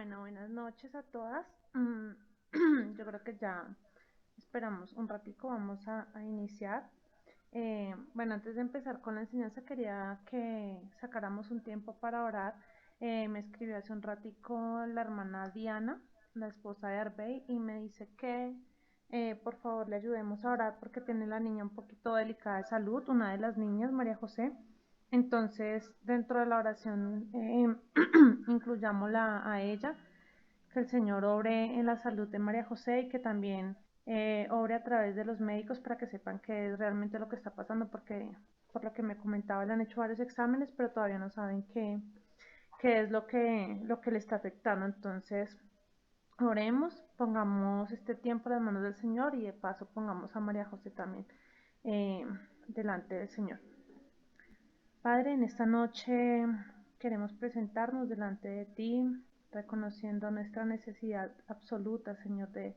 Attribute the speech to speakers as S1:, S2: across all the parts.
S1: Bueno, buenas noches a todas. Yo creo que ya esperamos un ratico, vamos a iniciar. Bueno, antes de empezar con la enseñanza quería que sacáramos un tiempo para orar. Me escribió hace un ratico la hermana Diana, la esposa de Arbey, y me dice que por favor le ayudemos a orar porque tiene la niña un poquito delicada de salud, una de las niñas, María José. Entonces, dentro de la oración, incluyámosla a ella, que el Señor obre en la salud de María José y que también obre a través de los médicos para que sepan qué es realmente lo que está pasando, porque por lo que me comentaba, le han hecho varios exámenes, pero todavía no saben qué es lo que le está afectando. Entonces, oremos, pongamos este tiempo en las manos del Señor y de paso pongamos a María José también eh, delante del Señor. Padre, en esta noche queremos presentarnos delante de ti, reconociendo nuestra necesidad absoluta, Señor, de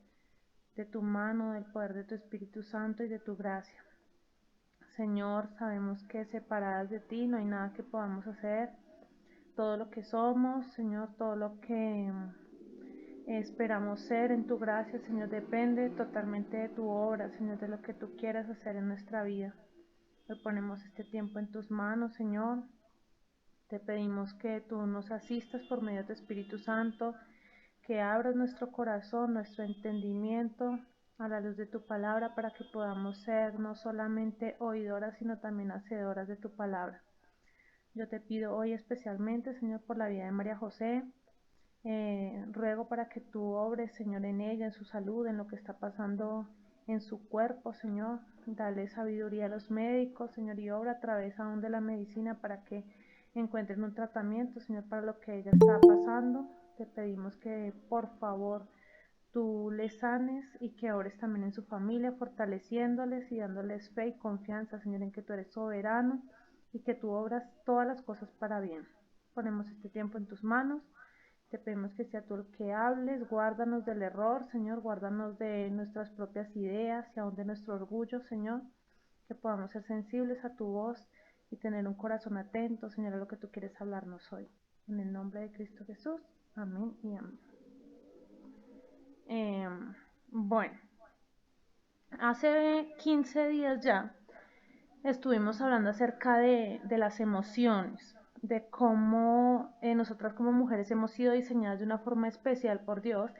S1: tu mano, del poder de tu Espíritu Santo y de tu gracia. Señor, sabemos que separadas de ti no hay nada que podamos hacer. Todo lo que somos, Señor, todo lo que esperamos ser en tu gracia, Señor, depende totalmente de tu obra, Señor, de lo que tú quieras hacer en nuestra vida. Hoy ponemos este tiempo en tus manos, Señor. Te pedimos que tú nos asistas por medio de tu Espíritu Santo, que abras nuestro corazón, nuestro entendimiento a la luz de tu palabra para que podamos ser no solamente oidoras, sino también hacedoras de tu palabra. Yo te pido hoy especialmente, Señor, por la vida de María José. Ruego para que tú obres, Señor, en ella, en su salud, en lo que está pasando en su cuerpo, Señor. Dale sabiduría a los médicos, Señor, y obra a través aún de la medicina para que encuentren un tratamiento, Señor, para lo que ella está pasando. Te pedimos que por favor tú les sanes y que obres también en su familia, fortaleciéndoles y dándoles fe y confianza, Señor, en que tú eres soberano y que tú obras todas las cosas para bien. Ponemos este tiempo en tus manos. Te pedimos que sea tú el que hables, guárdanos del error, Señor, guárdanos de nuestras propias ideas y aún de nuestro orgullo, Señor, que podamos ser sensibles a tu voz y tener un corazón atento, Señor, a lo que tú quieres hablarnos hoy. En el nombre de Cristo Jesús, amén y amén. Eh, bueno, hace 15 días ya estuvimos hablando acerca de las emociones, de cómo nosotras como mujeres hemos sido diseñadas de una forma especial por Dios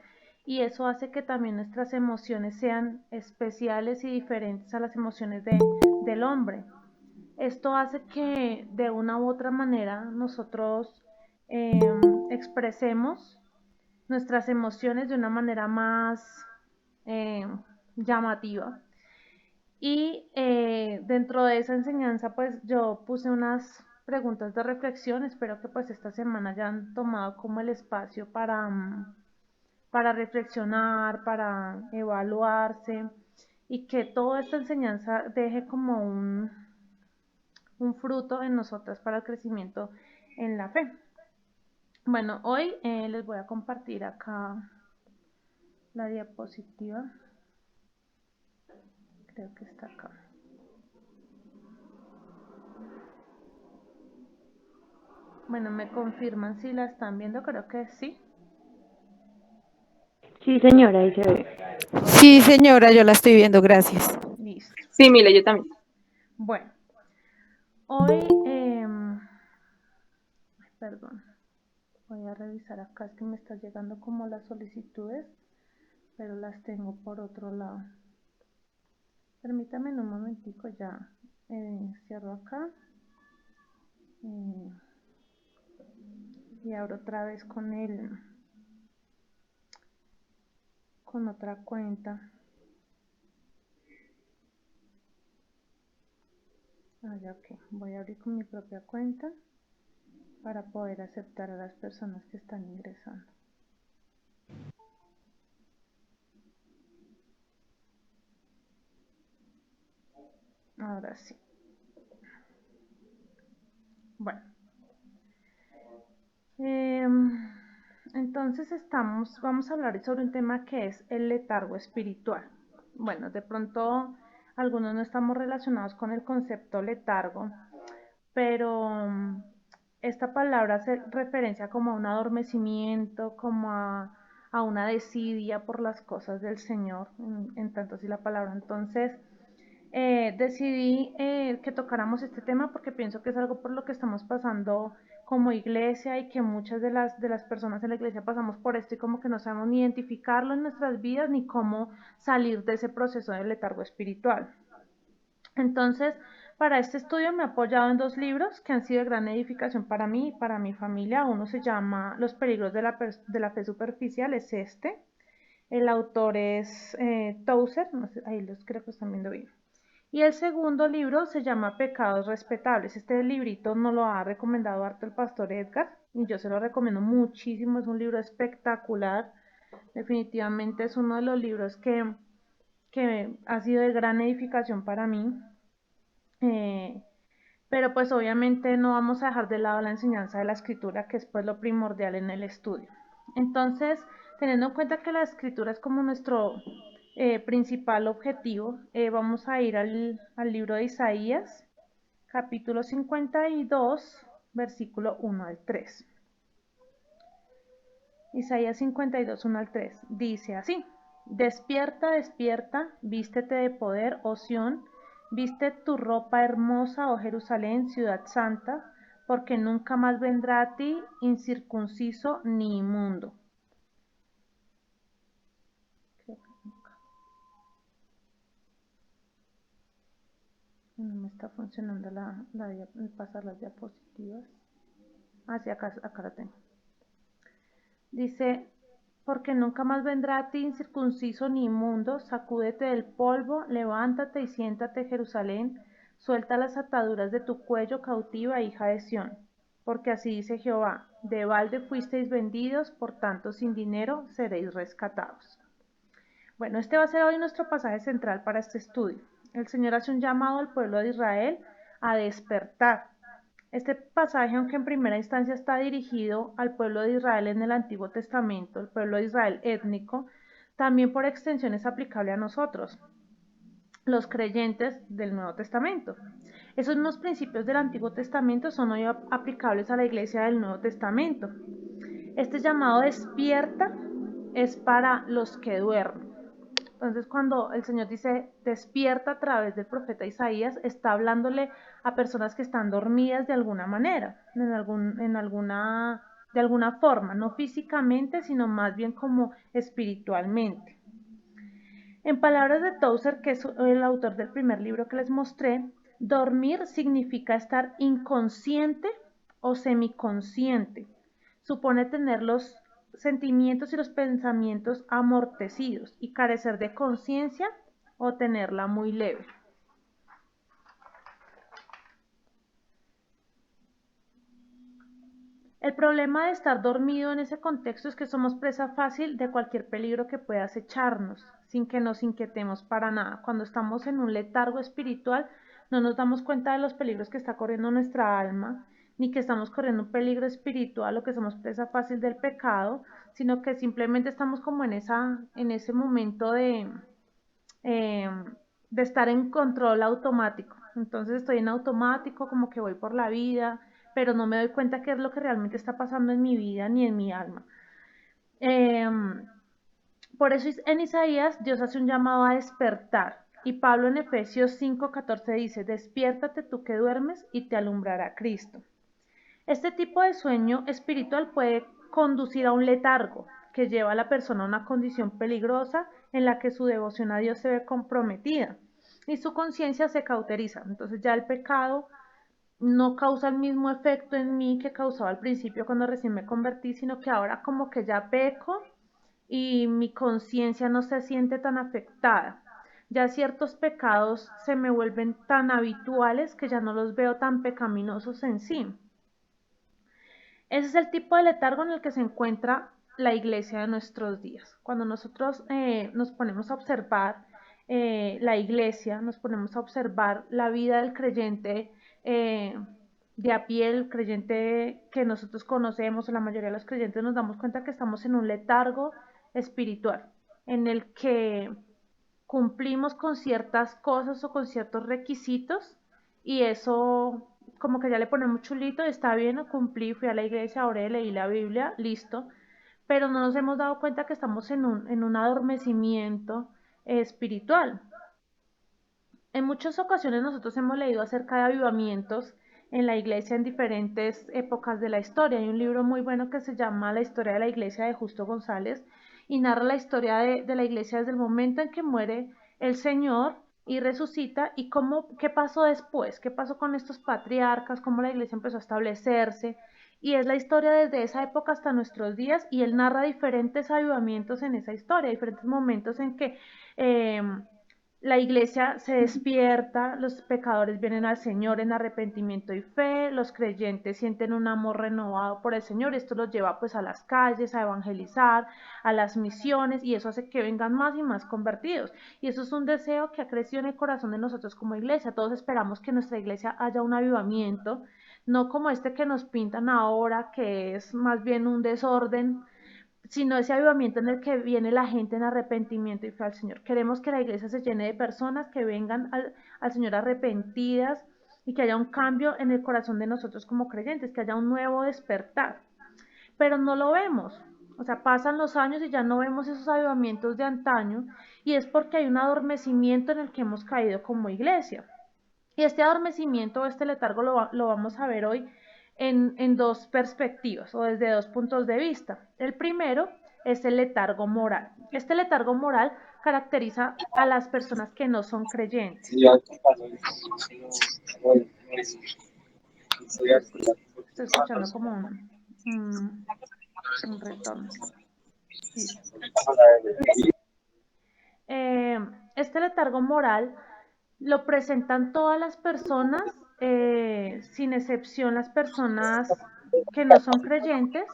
S1: y eso hace que también nuestras emociones sean especiales y diferentes a las emociones del hombre. Esto hace que de una u otra manera nosotros eh, expresemos nuestras emociones de una manera más eh, llamativa. Y dentro de esa enseñanza, pues yo puse unas preguntas de reflexión. Espero que pues esta semana hayan tomado como el espacio para reflexionar, para evaluarse y que toda esta enseñanza deje como un fruto en nosotras para el crecimiento en la fe. Bueno, hoy les voy a compartir acá la diapositiva. Creo que está acá. Bueno, me confirman si la están viendo, creo que sí.
S2: Sí, señora, ahí se ve.
S3: Sí, señora, yo la estoy viendo, gracias.
S1: Listo.
S2: Sí, mire, yo también.
S1: Bueno, hoy, perdón, voy a revisar acá, es que me está llegando como las solicitudes, pero las tengo por otro lado. Permítame un momentico, ya cierro acá y abro otra vez con otra cuenta. Ya, ok, voy a abrir con mi propia cuenta para poder aceptar a las personas que están ingresando. Ahora sí. Bueno. Entonces vamos a hablar sobre un tema que es el letargo espiritual. Bueno, de pronto algunos no estamos relacionados con el concepto letargo, pero esta palabra hace referencia como a un adormecimiento, como a una desidia por las cosas del Señor, en tanto así la palabra. Entonces, decidí que tocáramos este tema porque pienso que es algo por lo que estamos pasando como iglesia y que muchas de las personas en la iglesia pasamos por esto y como que no sabemos ni identificarlo en nuestras vidas ni cómo salir de ese proceso de letargo espiritual. Entonces, para este estudio me he apoyado en dos libros que han sido de gran edificación para mí y para mi familia. Uno se llama Los peligros de la fe superficial, es este. El autor es Tozer, no sé, ahí los creo que están viendo bien. Y el segundo libro se llama Pecados Respetables. Este librito nos lo ha recomendado harto el pastor Edgar y yo se lo recomiendo muchísimo. Es un libro espectacular. Definitivamente es uno de los libros que ha sido de gran edificación para mí. Eh, pero pues obviamente no vamos a dejar de lado la enseñanza de la escritura, que es pues lo primordial en el estudio. Entonces, teniendo en cuenta que la escritura es como nuestro principal objetivo, vamos a ir al libro de Isaías, capítulo 52, versículo 1 al 3. Isaías 52, 1 al 3, dice así: Despierta, despierta, vístete de poder, oh Sión, viste tu ropa hermosa, oh Jerusalén, ciudad santa, porque nunca más vendrá a ti incircunciso ni inmundo. No me está funcionando pasar las diapositivas. Sí, acá la tengo. Dice: porque nunca más vendrá a ti incircunciso ni inmundo, sacúdete del polvo, levántate y siéntate, Jerusalén, suelta las ataduras de tu cuello, cautiva, hija de Sión. Porque así dice Jehová: de balde fuisteis vendidos, por tanto sin dinero seréis rescatados. Bueno, este va a ser hoy nuestro pasaje central para este estudio. El Señor hace un llamado al pueblo de Israel a despertar. Este pasaje, aunque en primera instancia está dirigido al pueblo de Israel en el Antiguo Testamento, el pueblo de Israel étnico, también por extensión es aplicable a nosotros, los creyentes del Nuevo Testamento. Esos mismos principios del Antiguo Testamento son hoy aplicables a la iglesia del Nuevo Testamento. Este llamado despierta es para los que duermen. Entonces, cuando el Señor dice despierta a través del profeta Isaías, está hablándole a personas que están dormidas de alguna manera, de alguna forma, no físicamente, sino más bien como espiritualmente. En palabras de Tozer, que es el autor del primer libro que les mostré, dormir significa estar inconsciente o semiconsciente. Supone tener los sentimientos y los pensamientos amortecidos y carecer de conciencia o tenerla muy leve. El problema de estar dormido en ese contexto es que somos presa fácil de cualquier peligro que pueda acecharnos, sin que nos inquietemos para nada. Cuando estamos en un letargo espiritual, no nos damos cuenta de los peligros que está corriendo nuestra alma, ni que estamos corriendo un peligro espiritual o que somos presa fácil del pecado, sino que simplemente estamos como en ese momento eh, de estar en control automático. Entonces estoy en automático, como que voy por la vida, pero no me doy cuenta qué es lo que realmente está pasando en mi vida ni en mi alma. Por eso en Isaías Dios hace un llamado a despertar. Y Pablo en Efesios 5:14 dice: despiértate tú que duermes y te alumbrará Cristo. Este tipo de sueño espiritual puede conducir a un letargo que lleva a la persona a una condición peligrosa en la que su devoción a Dios se ve comprometida y su conciencia se cauteriza. Entonces ya el pecado no causa el mismo efecto en mí que causaba al principio cuando recién me convertí, sino que ahora como que ya peco y mi conciencia no se siente tan afectada. Ya ciertos pecados se me vuelven tan habituales que ya no los veo tan pecaminosos en sí. Ese es el tipo de letargo en el que se encuentra la iglesia de nuestros días. Cuando nosotros nos ponemos a observar la iglesia, nos ponemos a observar la vida del creyente de a pie, el creyente que nosotros conocemos, o la mayoría de los creyentes, nos damos cuenta que estamos en un letargo espiritual, en el que cumplimos con ciertas cosas o con ciertos requisitos y eso como que ya le ponemos chulito, está bien, cumplí, fui a la iglesia, oré, leí la Biblia, listo, pero no nos hemos dado cuenta que estamos en un adormecimiento espiritual. En muchas ocasiones nosotros hemos leído acerca de avivamientos en la iglesia en diferentes épocas de la historia. Hay un libro muy bueno que se llama La historia de la iglesia de Justo González y narra la historia de la iglesia desde el momento en que muere el Señor y resucita y qué pasó después, qué pasó con estos patriarcas, cómo la iglesia empezó a establecerse. Y es la historia desde esa época hasta nuestros días y él narra diferentes avivamientos en esa historia, diferentes momentos en que la iglesia se despierta, los pecadores vienen al Señor en arrepentimiento y fe, los creyentes sienten un amor renovado por el Señor, esto los lleva pues a las calles, a evangelizar, a las misiones y eso hace que vengan más y más convertidos. Y eso es un deseo que ha crecido en el corazón de nosotros como iglesia. Todos esperamos que en nuestra iglesia haya un avivamiento, no como este que nos pintan ahora, que es más bien un desorden, sino ese avivamiento en el que viene la gente en arrepentimiento y fe al Señor. Queremos que la iglesia se llene de personas que vengan al Señor arrepentidas y que haya un cambio en el corazón de nosotros como creyentes, que haya un nuevo despertar. Pero no lo vemos. O sea, pasan los años y ya no vemos esos avivamientos de antaño y es porque hay un adormecimiento en el que hemos caído como iglesia. Y este adormecimiento, este letargo lo vamos a ver hoy en dos perspectivas o desde dos puntos de vista. El primero es el letargo moral. Este letargo moral caracteriza a las personas que no son creyentes. Estoy escuchando como un retorno. Sí. Este letargo moral lo presentan todas las personas, sin excepción las personas que no son creyentes,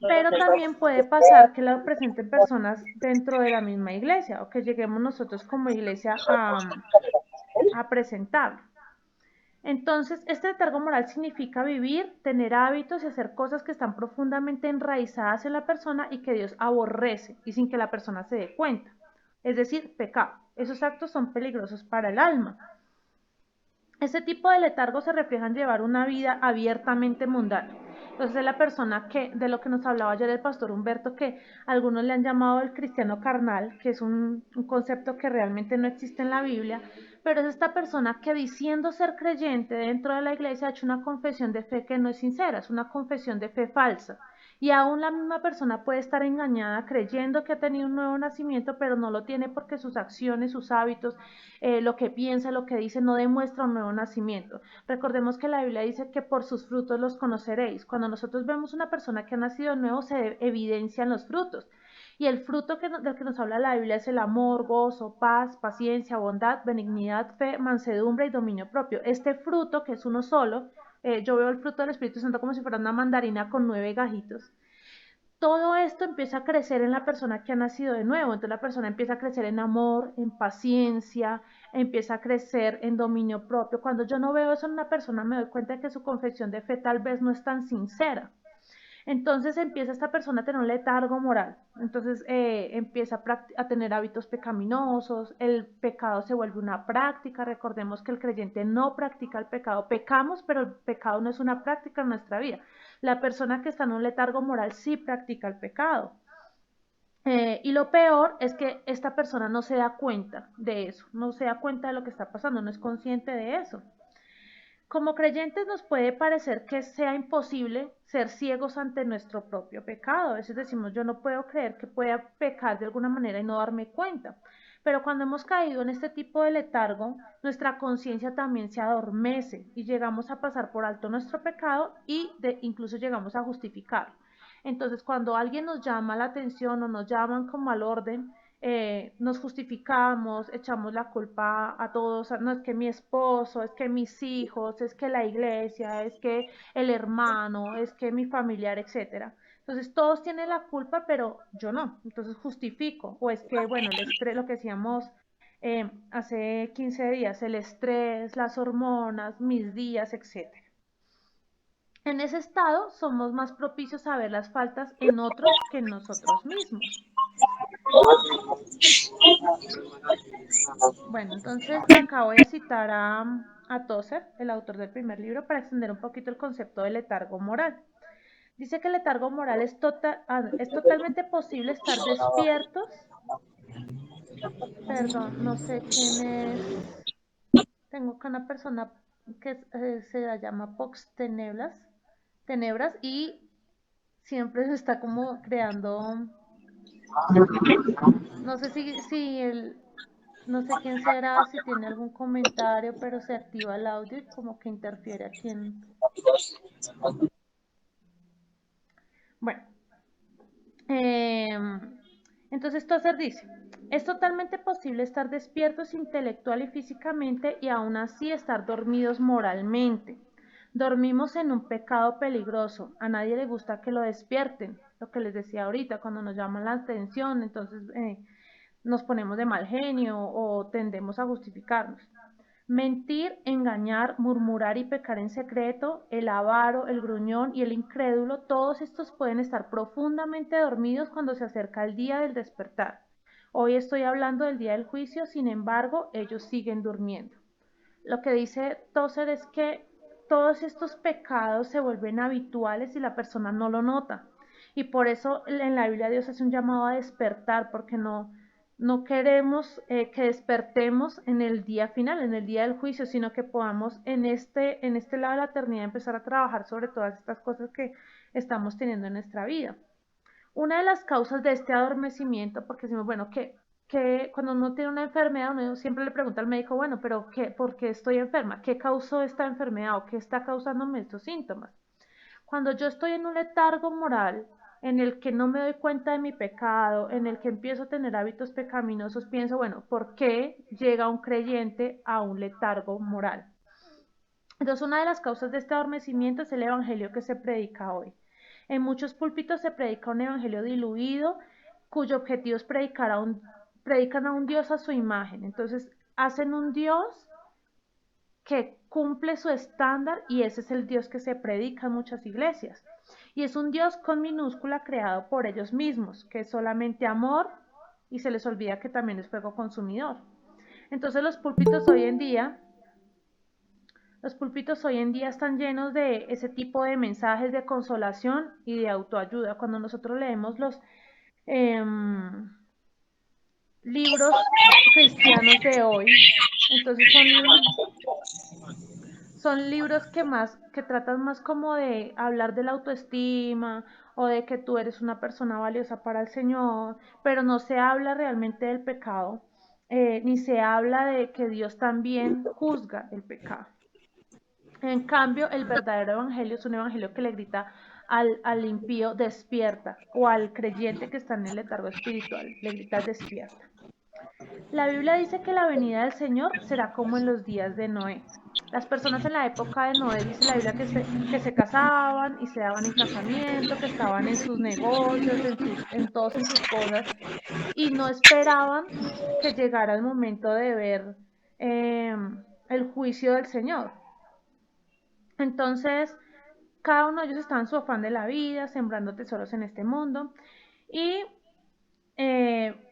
S1: pero también puede pasar que lo presenten personas dentro de la misma iglesia o que lleguemos nosotros como iglesia a presentarlo. Entonces, este letargo moral significa vivir, tener hábitos y hacer cosas que están profundamente enraizadas en la persona y que Dios aborrece y sin que la persona se dé cuenta. Es decir, pecado. Esos actos son peligrosos para el alma. Este tipo de letargo se refleja en llevar una vida abiertamente mundana. Entonces es la persona que, de lo que nos hablaba ayer el pastor Humberto, que algunos le han llamado el cristiano carnal, que es un concepto que realmente no existe en la Biblia, pero es esta persona que diciendo ser creyente dentro de la iglesia ha hecho una confesión de fe que no es sincera, es una confesión de fe falsa. Y aún la misma persona puede estar engañada creyendo que ha tenido un nuevo nacimiento, pero no lo tiene porque sus acciones, sus hábitos, lo que piensa, lo que dice, no demuestra un nuevo nacimiento. Recordemos que la Biblia dice que por sus frutos los conoceréis. Cuando nosotros vemos una persona que ha nacido de nuevo, se evidencian los frutos. Y el fruto del que nos habla la Biblia es el amor, gozo, paz, paciencia, bondad, benignidad, fe, mansedumbre y dominio propio. Este fruto, que es uno solo, yo veo el fruto del Espíritu Santo como si fuera una mandarina con 9 gajitos. Todo esto empieza a crecer en la persona que ha nacido de nuevo. Entonces la persona empieza a crecer en amor, en paciencia, empieza a crecer en dominio propio. Cuando yo no veo eso en una persona, me doy cuenta de que su confesión de fe tal vez no es tan sincera. Entonces empieza esta persona a tener un letargo moral, entonces empieza a tener hábitos pecaminosos, el pecado se vuelve una práctica. Recordemos que el creyente no practica el pecado, pecamos, pero el pecado no es una práctica en nuestra vida. La persona que está en un letargo moral sí practica el pecado. Y lo peor es que esta persona no se da cuenta de eso, no se da cuenta de lo que está pasando, no es consciente de eso. Como creyentes nos puede parecer que sea imposible ser ciegos ante nuestro propio pecado. A veces decimos, yo no puedo creer que pueda pecar de alguna manera y no darme cuenta. Pero cuando hemos caído en este tipo de letargo, nuestra conciencia también se adormece y llegamos a pasar por alto nuestro pecado y incluso llegamos a justificarlo. Entonces, cuando alguien nos llama la atención o nos llaman como al orden, nos justificamos, echamos la culpa a todos, no es que mi esposo, es que mis hijos, es que la iglesia, es que el hermano, es que mi familiar, etcétera. Entonces todos tienen la culpa, pero yo no. Entonces justifico. O es que, bueno, el estrés, lo que decíamos hace 15 días, el estrés, las hormonas, mis días, etcétera. En ese estado somos más propicios a ver las faltas en otros que en nosotros mismos. Bueno, entonces acá voy a citar a Tozer, el autor del primer libro, para extender un poquito el concepto de letargo moral. Dice que el letargo moral es totalmente posible estar despiertos. Perdón, no sé quién es. Tengo acá una persona que se llama Pox Tenebras, y siempre se está como creando, no sé si el, no sé quién será, si tiene algún comentario, pero se activa el audio y como que interfiere aquí en... Bueno, entonces Tosser dice, es totalmente posible estar despiertos intelectual y físicamente y aún así estar dormidos moralmente. Dormimos en un pecado peligroso, a nadie le gusta que lo despierten, lo que les decía ahorita, cuando nos llaman la atención, entonces nos ponemos de mal genio o tendemos a justificarnos. Mentir, engañar, murmurar y pecar en secreto, el avaro, el gruñón y el incrédulo, todos estos pueden estar profundamente dormidos cuando se acerca el día del despertar. Hoy estoy hablando del día del juicio, sin embargo, ellos siguen durmiendo. Lo que dice Tozer es que todos estos pecados se vuelven habituales y la persona no lo nota. Y por eso en la Biblia Dios hace un llamado a despertar, porque no queremos que despertemos en el día final, en el día del juicio, sino que podamos en este lado de la eternidad empezar a trabajar sobre todas estas cosas que estamos teniendo en nuestra vida. Una de las causas de este adormecimiento, porque decimos, bueno, que cuando uno tiene una enfermedad, uno siempre le pregunta al médico, bueno, pero ¿por qué estoy enferma? ¿Qué causó esta enfermedad o qué está causándome estos síntomas? Cuando yo estoy en un letargo moral, en el que no me doy cuenta de mi pecado, en el que empiezo a tener hábitos pecaminosos, pienso, bueno, ¿por qué llega un creyente a un letargo moral? Entonces, una de las causas de este adormecimiento es el evangelio que se predica hoy. En muchos púlpitos se predica un evangelio diluido, cuyo objetivo es predican a un Dios a su imagen. Entonces, hacen un Dios que cumple su estándar y ese es el Dios que se predica en muchas iglesias. Y es un Dios con minúscula creado por ellos mismos, que es solamente amor y se les olvida que también es fuego consumidor. Entonces los púlpitos hoy en día están llenos de ese tipo de mensajes de consolación y de autoayuda. Cuando nosotros leemos los libros cristianos de hoy, entonces son libros que tratan más como de hablar de la autoestima o de que tú eres una persona valiosa para el Señor, pero no se habla realmente del pecado, ni se habla de que Dios también juzga el pecado. En cambio, el verdadero evangelio es un evangelio que le grita al impío despierta, o al creyente que está en el letargo espiritual, le grita despierta. La Biblia dice que la venida del Señor será como en los días de Noé. Las personas en la época de Noé, dice la Biblia, que se casaban y se daban en casamiento, que estaban en sus negocios, en todos en sus cosas, y no esperaban que llegara el momento de ver el juicio del Señor. Entonces, cada uno de ellos estaba en su afán de la vida, sembrando tesoros en este mundo. Y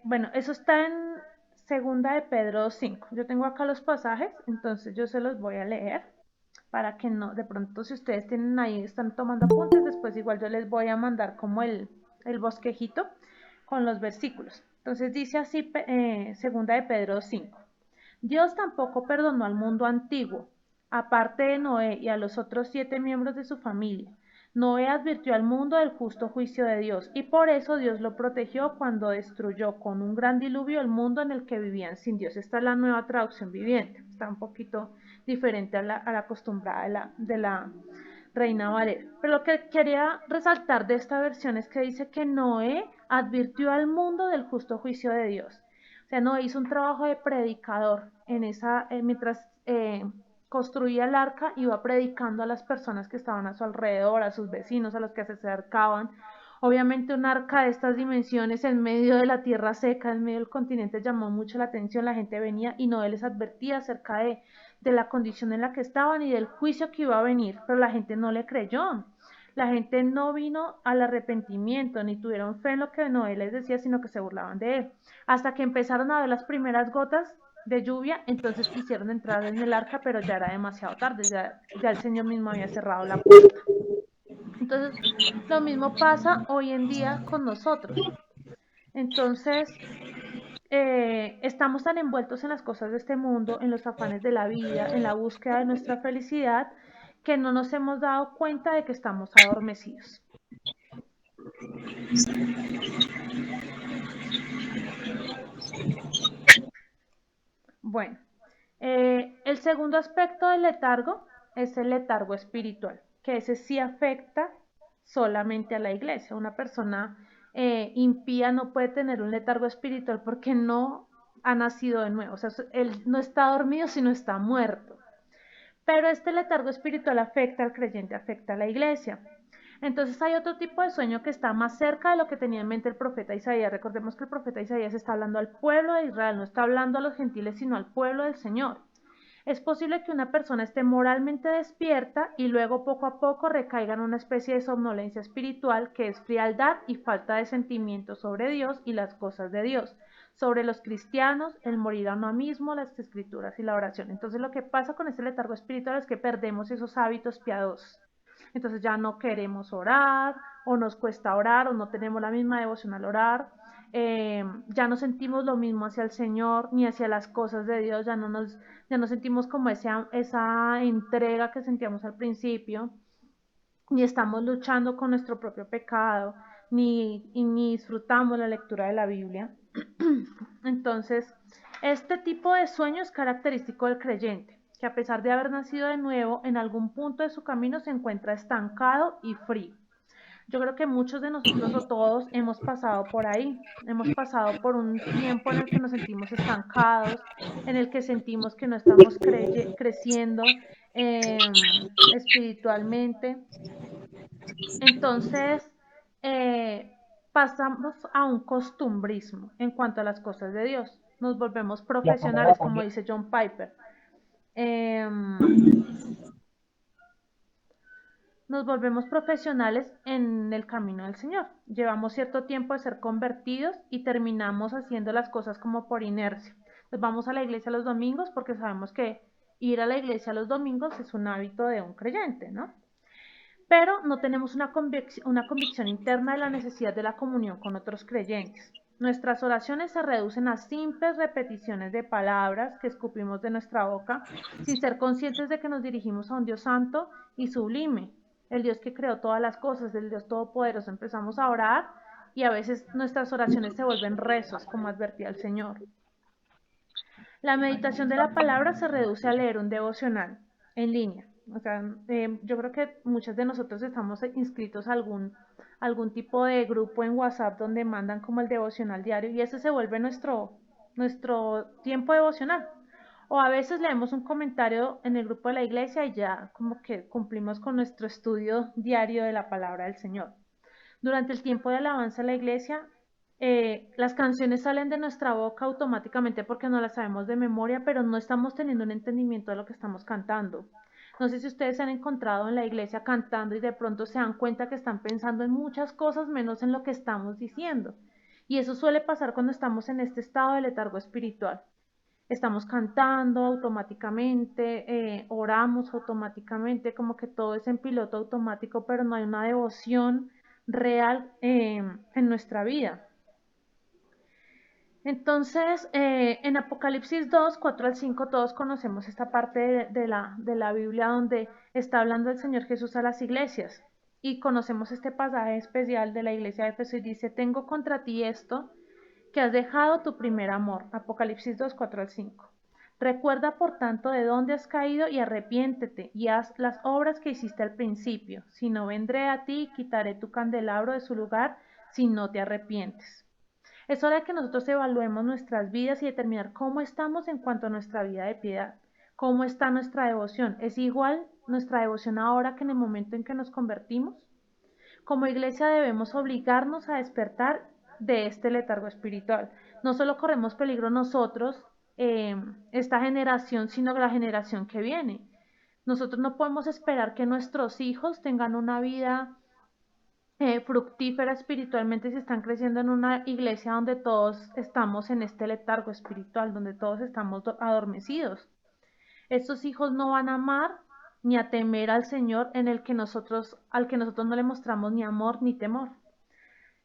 S1: bueno, eso está en segunda de Pedro 5. Yo tengo acá los pasajes, entonces yo se los voy a leer para que no, de pronto si ustedes tienen ahí, están tomando apuntes, después igual yo les voy a mandar como el bosquejito con los versículos. Entonces dice así, segunda de Pedro 5. Dios tampoco perdonó al mundo antiguo, aparte de Noé y a los otros 7 miembros de su familia. Noé advirtió al mundo del justo juicio de Dios y por eso Dios lo protegió cuando destruyó con un gran diluvio el mundo en el que vivían sin Dios. Esta es la nueva traducción viviente, está un poquito diferente a la acostumbrada de la Reina Valera. Pero lo que quería resaltar de esta versión es que dice que Noé advirtió al mundo del justo juicio de Dios. O sea, Noé hizo un trabajo de predicador mientras construía el arca, iba predicando a las personas que estaban a su alrededor, a sus vecinos, a los que se acercaban. Obviamente un arca de estas dimensiones en medio de la tierra seca, en medio del continente, llamó mucho la atención, la gente venía y Noé les advertía acerca de la condición en la que estaban y del juicio que iba a venir, pero la gente no le creyó. La gente no vino al arrepentimiento, ni tuvieron fe en lo que Noé les decía, sino que se burlaban de él. Hasta que empezaron a ver las primeras gotas de lluvia, entonces quisieron entrar en el arca, pero ya era demasiado tarde, ya el Señor mismo había cerrado la puerta. Entonces, lo mismo pasa hoy en día con nosotros. Entonces, estamos tan envueltos en las cosas de este mundo, en los afanes de la vida, en la búsqueda de nuestra felicidad, que no nos hemos dado cuenta de que estamos adormecidos. Bueno, el segundo aspecto del letargo es el letargo espiritual, que ese sí afecta solamente a la iglesia. Una persona impía no puede tener un letargo espiritual porque no ha nacido de nuevo. O sea, él no está dormido, sino está muerto. Pero este letargo espiritual afecta al creyente, afecta a la iglesia. Entonces hay otro tipo de sueño que está más cerca de lo que tenía en mente el profeta Isaías. Recordemos que el profeta Isaías está hablando al pueblo de Israel, no está hablando a los gentiles, sino al pueblo del Señor. Es posible que una persona esté moralmente despierta y luego poco a poco recaiga en una especie de somnolencia espiritual que es frialdad y falta de sentimiento sobre Dios y las cosas de Dios, sobre los cristianos, el morir a uno mismo, las escrituras y la oración. Entonces lo que pasa con este letargo espiritual es que perdemos esos hábitos piadosos. Entonces ya no queremos orar, o nos cuesta orar, o no tenemos la misma devoción al orar, ya no sentimos lo mismo hacia el Señor, ni hacia las cosas de Dios, ya no sentimos como esa entrega que sentíamos al principio, ni estamos luchando con nuestro propio pecado, ni disfrutamos la lectura de la Biblia. Entonces, este tipo de sueño es característico del creyente, que a pesar de haber nacido de nuevo, en algún punto de su camino se encuentra estancado y frío. Yo creo que muchos de nosotros o todos hemos pasado por ahí, hemos pasado por un tiempo en el que nos sentimos estancados, en el que sentimos que no estamos creciendo espiritualmente. Entonces, pasamos a un costumbrismo en cuanto a las cosas de Dios. Nos volvemos profesionales, como dice John Piper. Nos volvemos profesionales en el camino del Señor. Llevamos cierto tiempo de ser convertidos y terminamos haciendo las cosas como por inercia. Entonces vamos a la iglesia los domingos porque sabemos que ir a la iglesia los domingos es un hábito de un creyente, ¿no? Pero no tenemos una convicción interna de la necesidad de la comunión con otros creyentes. Nuestras oraciones se reducen a simples repeticiones de palabras que escupimos de nuestra boca, sin ser conscientes de que nos dirigimos a un Dios santo y sublime, el Dios que creó todas las cosas, el Dios todopoderoso. Empezamos a orar y a veces nuestras oraciones se vuelven rezos, como advertía el Señor. La meditación de la palabra se reduce a leer un devocional en línea. O sea, yo creo que muchos de nosotros estamos inscritos a algún tipo de grupo en WhatsApp donde mandan como el devocional diario y ese se vuelve nuestro tiempo devocional. O a veces leemos un comentario en el grupo de la iglesia y ya como que cumplimos con nuestro estudio diario de la palabra del Señor. Durante el tiempo de alabanza en la iglesia, las canciones salen de nuestra boca automáticamente porque no las sabemos de memoria, pero no estamos teniendo un entendimiento de lo que estamos cantando. No sé si ustedes se han encontrado en la iglesia cantando y de pronto se dan cuenta que están pensando en muchas cosas menos en lo que estamos diciendo. Y eso suele pasar cuando estamos en este estado de letargo espiritual. Estamos cantando automáticamente, oramos automáticamente, como que todo es en piloto automático, pero no hay una devoción real en nuestra vida. Entonces, en Apocalipsis 2, 4 al 5, todos conocemos esta parte de la Biblia donde está hablando el Señor Jesús a las iglesias. Y conocemos este pasaje especial de la iglesia de Éfeso y dice, tengo contra ti esto, que has dejado tu primer amor. Apocalipsis 2, 4 al 5. Recuerda, por tanto, de dónde has caído y arrepiéntete y haz las obras que hiciste al principio. Si no, vendré a ti y quitaré tu candelabro de su lugar si no te arrepientes. Es hora de que nosotros evaluemos nuestras vidas y determinar cómo estamos en cuanto a nuestra vida de piedad, cómo está nuestra devoción. ¿Es igual nuestra devoción ahora que en el momento en que nos convertimos? Como iglesia debemos obligarnos a despertar de este letargo espiritual. No solo corremos peligro nosotros, esta generación, sino la generación que viene. Nosotros no podemos esperar que nuestros hijos tengan una vida fructífera espiritualmente si están creciendo en una iglesia donde todos estamos en este letargo espiritual, donde todos estamos adormecidos. Estos hijos no van a amar ni a temer al Señor al que nosotros no le mostramos ni amor ni temor.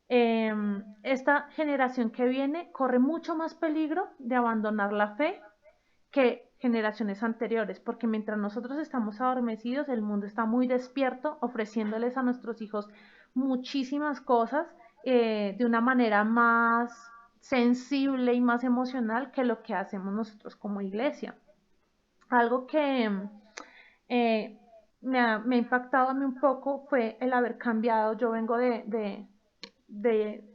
S1: Esta generación que viene corre mucho más peligro de abandonar la fe que generaciones anteriores, porque mientras nosotros estamos adormecidos, el mundo está muy despierto, ofreciéndoles a nuestros hijos muchísimas cosas de una manera más sensible y más emocional que lo que hacemos nosotros como iglesia. Algo que me ha impactado a mí un poco fue el haber cambiado. Yo vengo de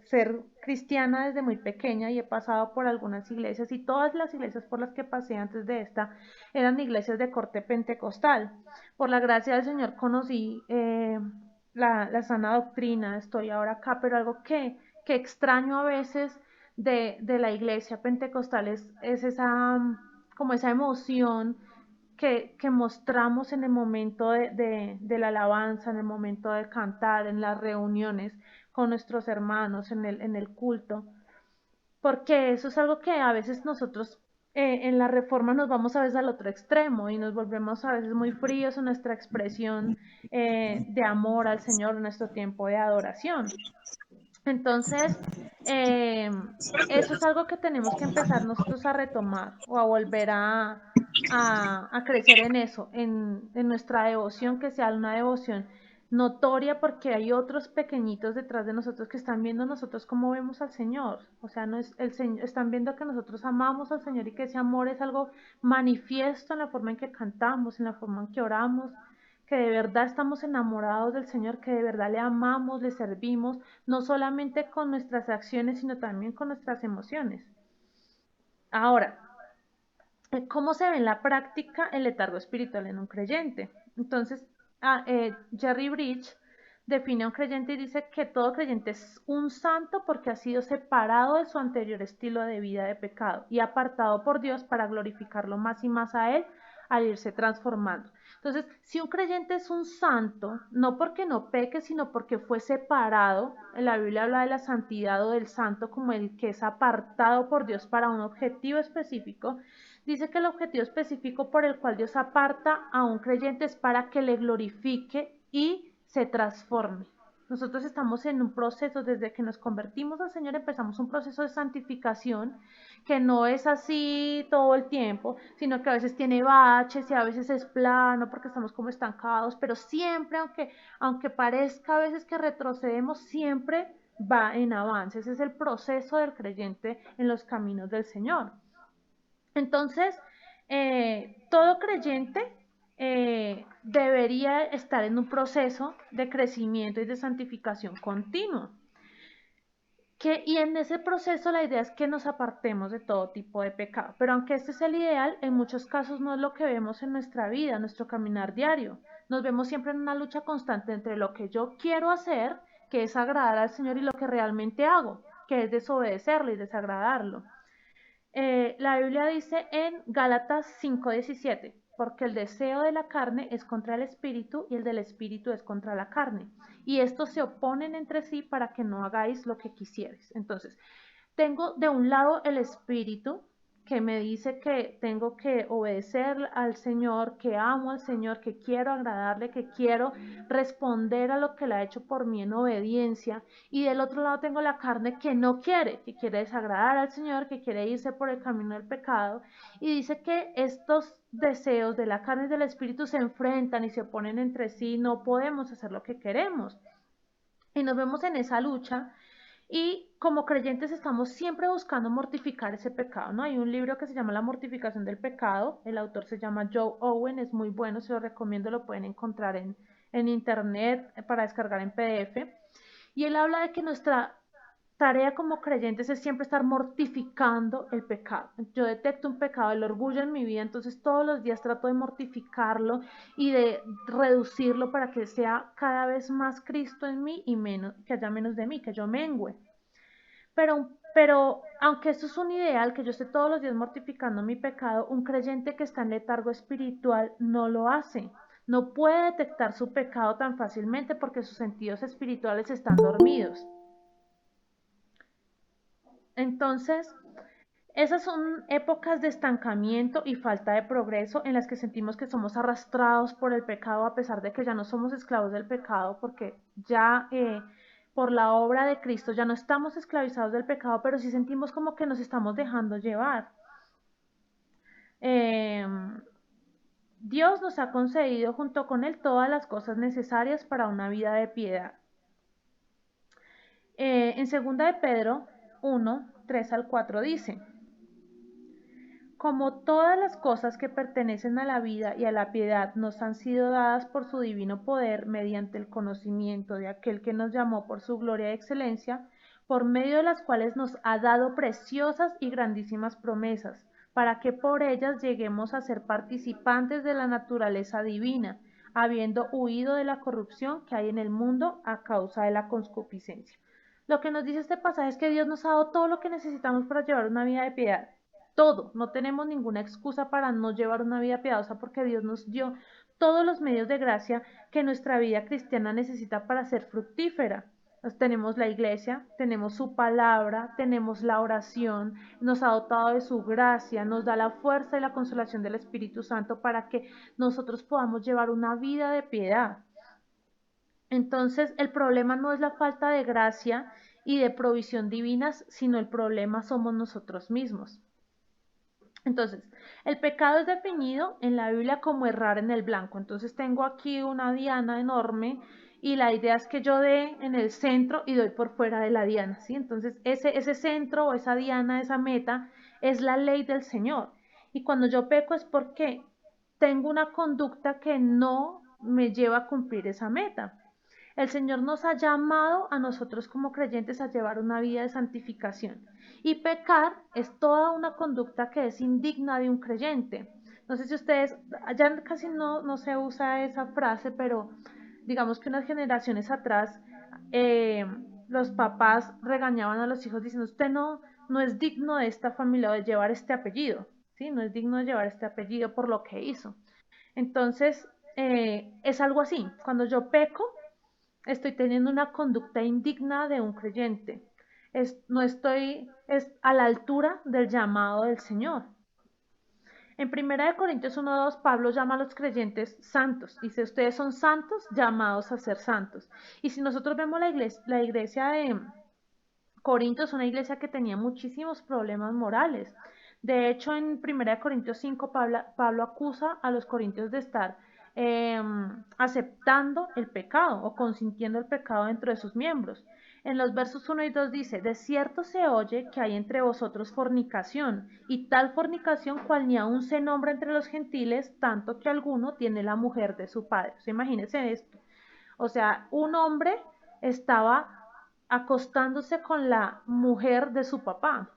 S1: ser cristiana desde muy pequeña y he pasado por algunas iglesias y todas las iglesias por las que pasé antes de esta eran iglesias de corte pentecostal. Por la gracia del Señor conocí la sana doctrina, estoy ahora acá, pero algo que extraño a veces de la iglesia pentecostal es esa, como esa emoción que mostramos en el momento de la alabanza, en el momento de cantar, en las reuniones con nuestros hermanos, en el culto, porque eso es algo que a veces nosotros en la reforma nos vamos a veces al otro extremo y nos volvemos a veces muy fríos en nuestra expresión de amor al Señor en nuestro tiempo de adoración. Entonces, eh, eso es algo que tenemos que empezar nosotros a retomar o a volver a crecer en eso, en nuestra devoción, que sea una devoción notoria, porque hay otros pequeñitos detrás de nosotros que están viendo nosotros cómo vemos al Señor. O sea, no es el Señor, están viendo que nosotros amamos al Señor y que ese amor es algo manifiesto en la forma en que cantamos, en la forma en que oramos, que de verdad estamos enamorados del Señor, que de verdad le amamos, le servimos, no solamente con nuestras acciones, sino también con nuestras emociones. Ahora, ¿cómo se ve en la práctica el letargo espiritual en un creyente? Entonces, Jerry Bridge define a un creyente y dice que todo creyente es un santo porque ha sido separado de su anterior estilo de vida de pecado y apartado por Dios para glorificarlo más y más a Él al irse transformando. Entonces, si un creyente es un santo, no porque no peque, sino porque fue separado, en la Biblia habla de la santidad o del santo como el que es apartado por Dios para un objetivo específico, dice que el objetivo específico por el cual Dios aparta a un creyente es para que le glorifique y se transforme. Nosotros estamos en un proceso, desde que nos convertimos al Señor, empezamos un proceso de santificación que no es así todo el tiempo, sino que a veces tiene baches y a veces es plano porque estamos como estancados, pero siempre, aunque parezca a veces que retrocedemos, siempre va en avance. Ese es el proceso del creyente en los caminos del Señor. Entonces, todo creyente debería estar en un proceso de crecimiento y de santificación continuo. Y en ese proceso la idea es que nos apartemos de todo tipo de pecado. Pero aunque este es el ideal, en muchos casos no es lo que vemos en nuestra vida, en nuestro caminar diario. Nos vemos siempre en una lucha constante entre lo que yo quiero hacer, que es agradar al Señor, y lo que realmente hago, que es desobedecerlo y desagradarlo. La Biblia dice en Gálatas 5:17, porque el deseo de la carne es contra el espíritu y el del espíritu es contra la carne. Y estos se oponen entre sí para que no hagáis lo que quisieres. Entonces, tengo de un lado el espíritu que me dice que tengo que obedecer al Señor, que amo al Señor, que quiero agradarle, que quiero responder a lo que Él ha hecho por mí en obediencia. Y del otro lado tengo la carne que no quiere, que quiere desagradar al Señor, que quiere irse por el camino del pecado. Y dice que estos deseos de la carne y del espíritu se enfrentan y se oponen entre sí, no podemos hacer lo que queremos. Y nos vemos en esa lucha. Y como creyentes estamos siempre buscando mortificar ese pecado, ¿no? Hay un libro que se llama La mortificación del pecado, el autor se llama Joe Owen, es muy bueno, se lo recomiendo, lo pueden encontrar en internet para descargar en PDF. Y él habla de que nuestra tarea como creyentes es siempre estar mortificando el pecado. Yo detecto un pecado, el orgullo en mi vida, entonces todos los días trato de mortificarlo y de reducirlo para que sea cada vez más Cristo en mí y menos, que haya menos de mí, que yo mengüe. Pero aunque esto es un ideal, que yo esté todos los días mortificando mi pecado, un creyente que está en letargo espiritual no lo hace. No puede detectar su pecado tan fácilmente porque sus sentidos espirituales están dormidos. Entonces, esas son épocas de estancamiento y falta de progreso en las que sentimos que somos arrastrados por el pecado a pesar de que ya no somos esclavos del pecado porque ya por la obra de Cristo ya no estamos esclavizados del pecado, pero sí sentimos como que nos estamos dejando llevar. Eh, Dios nos ha concedido junto con Él todas las cosas necesarias para una vida de piedad. En 2 de Pedro 1, 3 al 4 dice: como todas las cosas que pertenecen a la vida y a la piedad nos han sido dadas por su divino poder mediante el conocimiento de aquel que nos llamó por su gloria y excelencia, por medio de las cuales nos ha dado preciosas y grandísimas promesas, para que por ellas lleguemos a ser participantes de la naturaleza divina, habiendo huido de la corrupción que hay en el mundo a causa de la concupiscencia. Lo que nos dice este pasaje es que Dios nos ha dado todo lo que necesitamos para llevar una vida de piedad. Todo, no tenemos ninguna excusa para no llevar una vida piadosa porque Dios nos dio todos los medios de gracia que nuestra vida cristiana necesita para ser fructífera. Pues tenemos la iglesia, tenemos su palabra, tenemos la oración, nos ha dotado de su gracia, nos da la fuerza y la consolación del Espíritu Santo para que nosotros podamos llevar una vida de piedad. Entonces, el problema no es la falta de gracia y de provisión divinas, sino el problema somos nosotros mismos. Entonces, el pecado es definido en la Biblia como errar en el blanco. Entonces tengo aquí una diana enorme y la idea es que yo dé en el centro y doy por fuera de la diana, ¿sí? Entonces ese centro o esa diana, esa meta, es la ley del Señor. Y cuando yo peco es porque tengo una conducta que no me lleva a cumplir esa meta. El Señor nos ha llamado a nosotros como creyentes a llevar una vida de santificación. Y pecar es toda una conducta que es indigna de un creyente. No sé si ustedes, ya casi no se usa esa frase, pero digamos que unas generaciones atrás los papás regañaban a los hijos diciendo: usted no es digno de esta familia o de llevar este apellido, ¿sí? No es digno de llevar este apellido por lo que hizo. Entonces, es algo así. Cuando yo peco, estoy teniendo una conducta indigna de un creyente. No estoy a la altura del llamado del Señor. En 1 Corintios 1:2, Pablo llama a los creyentes santos. Dice: ustedes son santos, llamados a ser santos. Y si nosotros vemos la iglesia de Corintios, una iglesia que tenía muchísimos problemas morales. De hecho, en 1 Corintios 5, Pablo acusa a los corintios de estar aceptando el pecado o consintiendo el pecado dentro de sus miembros. En los versos 1 y 2 dice: de cierto se oye que hay entre vosotros fornicación, y tal fornicación cual ni aun se nombra entre los gentiles, tanto que alguno tiene la mujer de su padre. O sea, imagínense esto. O sea, un hombre estaba acostándose con la mujer de su papá.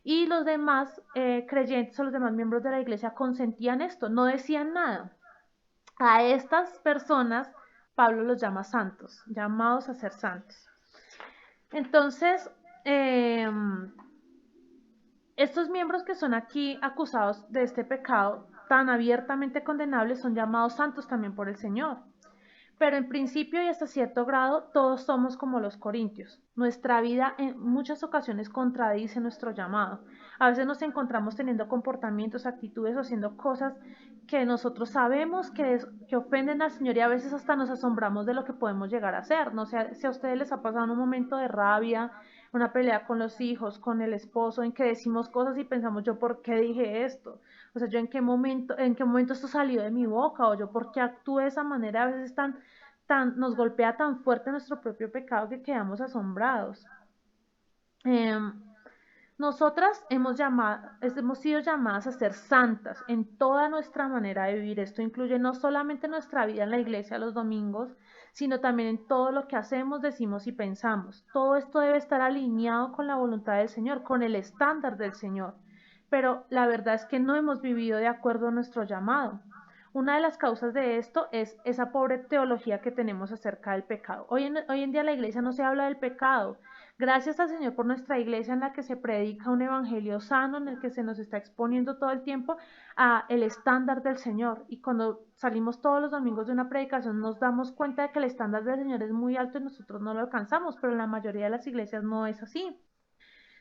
S1: Y los demás creyentes o los demás miembros de la iglesia consentían esto, no decían nada. A estas personas Pablo los llama santos, llamados a ser santos. Entonces, estos miembros que son aquí acusados de este pecado tan abiertamente condenable son llamados santos también por el Señor. Pero en principio y hasta cierto grado todos somos como los corintios. Nuestra vida en muchas ocasiones contradice nuestro llamado. A veces nos encontramos teniendo comportamientos, actitudes o haciendo cosas que nosotros sabemos que ofenden al Señor, y a veces hasta nos asombramos de lo que podemos llegar a hacer. No sé si a ustedes les ha pasado un momento de rabia, una pelea con los hijos, con el esposo, en que decimos cosas y pensamos: yo por qué dije esto, o sea, yo en qué momento esto salió de mi boca, o yo por qué actué de esa manera. A veces nos golpea tan fuerte nuestro propio pecado que quedamos asombrados. Nosotras hemos sido llamadas a ser santas en toda nuestra manera de vivir. Esto incluye no solamente nuestra vida en la iglesia los domingos, sino también en todo lo que hacemos, decimos y pensamos. Todo esto debe estar alineado con la voluntad del Señor, con el estándar del Señor. Pero la verdad es que no hemos vivido de acuerdo a nuestro llamado. Una de las causas de esto es esa pobre teología que tenemos acerca del pecado. Hoy en día la iglesia no se habla del pecado. Gracias al Señor por nuestra iglesia en la que se predica un evangelio sano, en el que se nos está exponiendo todo el tiempo a el estándar del Señor. Y cuando salimos todos los domingos de una predicación nos damos cuenta de que el estándar del Señor es muy alto y nosotros no lo alcanzamos, pero en la mayoría de las iglesias no es así.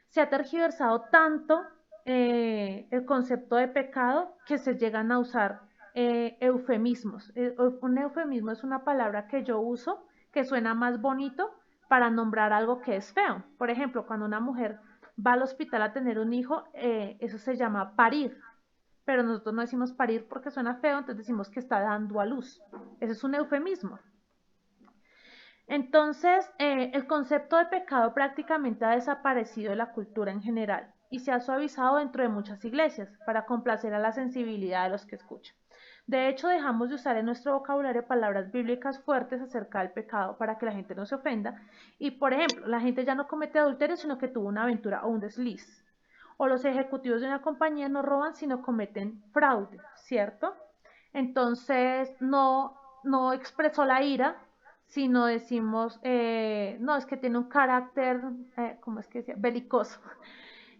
S1: Se ha tergiversado tanto el concepto de pecado que se llegan a usar eufemismos. Un eufemismo es una palabra que yo uso que suena más bonito para nombrar algo que es feo. Por ejemplo, cuando una mujer va al hospital a tener un hijo, eso se llama parir, pero nosotros no decimos parir porque suena feo, entonces decimos que está dando a luz. Ese es un eufemismo. Entonces, el concepto de pecado prácticamente ha desaparecido de la cultura en general y se ha suavizado dentro de muchas iglesias para complacer a la sensibilidad de los que escuchan. De hecho, dejamos de usar en nuestro vocabulario palabras bíblicas fuertes acerca del pecado para que la gente no se ofenda. Y, por ejemplo, la gente ya no comete adulterio, sino que tuvo una aventura o un desliz. O los ejecutivos de una compañía no roban, sino cometen fraude, ¿cierto? Entonces, no expresó la ira, sino decimos, no, es que tiene un carácter, ¿cómo es que decía? Belicoso.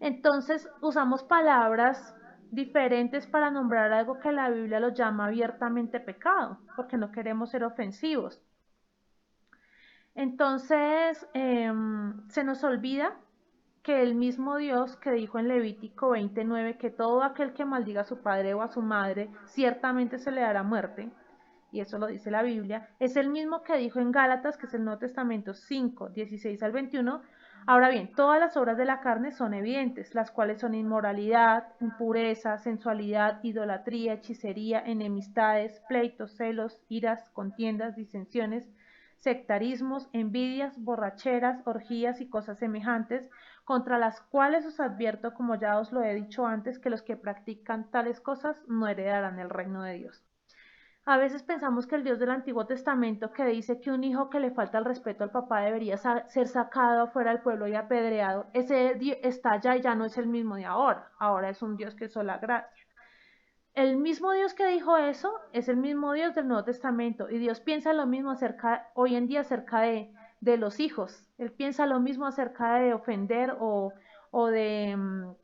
S1: Entonces usamos palabras diferentes para nombrar algo que la Biblia lo llama abiertamente pecado, porque no queremos ser ofensivos. Entonces se nos olvida que el mismo Dios que dijo en Levítico 29 que todo aquel que maldiga a su padre o a su madre ciertamente se le dará muerte, y eso lo dice la Biblia, es el mismo que dijo en Gálatas, que es el Nuevo Testamento 5, 16 al 21. Ahora bien, todas las obras de la carne son evidentes, las cuales son inmoralidad, impureza, sensualidad, idolatría, hechicería, enemistades, pleitos, celos, iras, contiendas, disensiones, sectarismos, envidias, borracheras, orgías y cosas semejantes, contra las cuales os advierto, como ya os lo he dicho antes, que los que practican tales cosas no heredarán el reino de Dios. A veces pensamos que el Dios del Antiguo Testamento, que dice que un hijo que le falta el respeto al papá debería ser sacado afuera del pueblo y apedreado, ese Dios está allá y ya no es el mismo de ahora. Ahora es un Dios que es sola gracia. El mismo Dios que dijo eso es el mismo Dios del Nuevo Testamento, y Dios piensa lo mismo hoy en día acerca de los hijos. Él piensa lo mismo acerca de ofender o de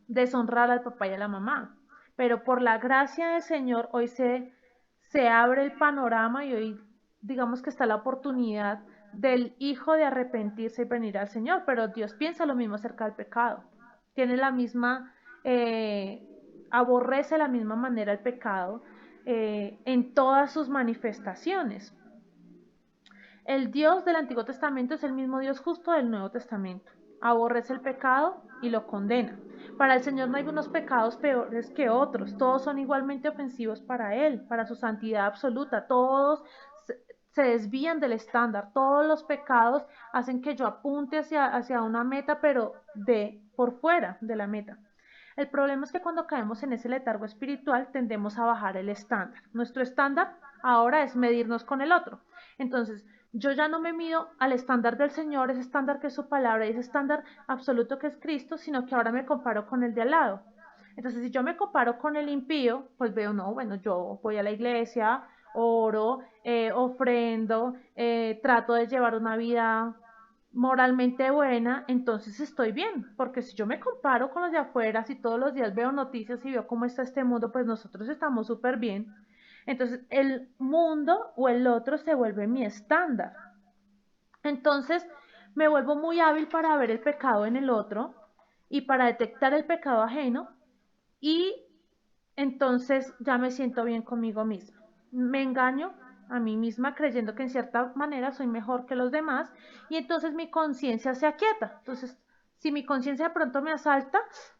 S1: deshonrar al papá y a la mamá. Pero por la gracia del Señor hoy se abre el panorama y hoy digamos que está la oportunidad del hijo de arrepentirse y venir al Señor, pero Dios piensa lo mismo acerca del pecado. Tiene la misma, aborrece de la misma manera el pecado en todas sus manifestaciones. El Dios del Antiguo Testamento es el mismo Dios justo del Nuevo Testamento. Aborrece el pecado y lo condena. Para el Señor no hay unos pecados peores que otros. Todos son igualmente ofensivos para Él, para su santidad absoluta. Todos se desvían del estándar. Todos los pecados hacen que yo apunte hacia una meta, pero por fuera de la meta. El problema es que cuando caemos en ese letargo espiritual tendemos a bajar el estándar. Nuestro estándar ahora es medirnos con el otro. Entonces, yo ya no me mido al estándar del Señor, ese estándar que es su palabra y ese estándar absoluto que es Cristo, sino que ahora me comparo con el de al lado. Entonces, si yo me comparo con el impío, pues veo, no, bueno, yo voy a la iglesia, oro, ofrendo, trato de llevar una vida moralmente buena, entonces estoy bien, porque si yo me comparo con los de afuera, si todos los días veo noticias y veo cómo está este mundo, pues nosotros estamos súper bien. Entonces el mundo o el otro se vuelve mi estándar. Entonces me vuelvo muy hábil para ver el pecado en el otro y para detectar el pecado ajeno, y entonces ya me siento bien conmigo misma. Me engaño a mí misma creyendo que en cierta manera soy mejor que los demás, y entonces mi conciencia se aquieta. Entonces, si mi conciencia de pronto me asalta,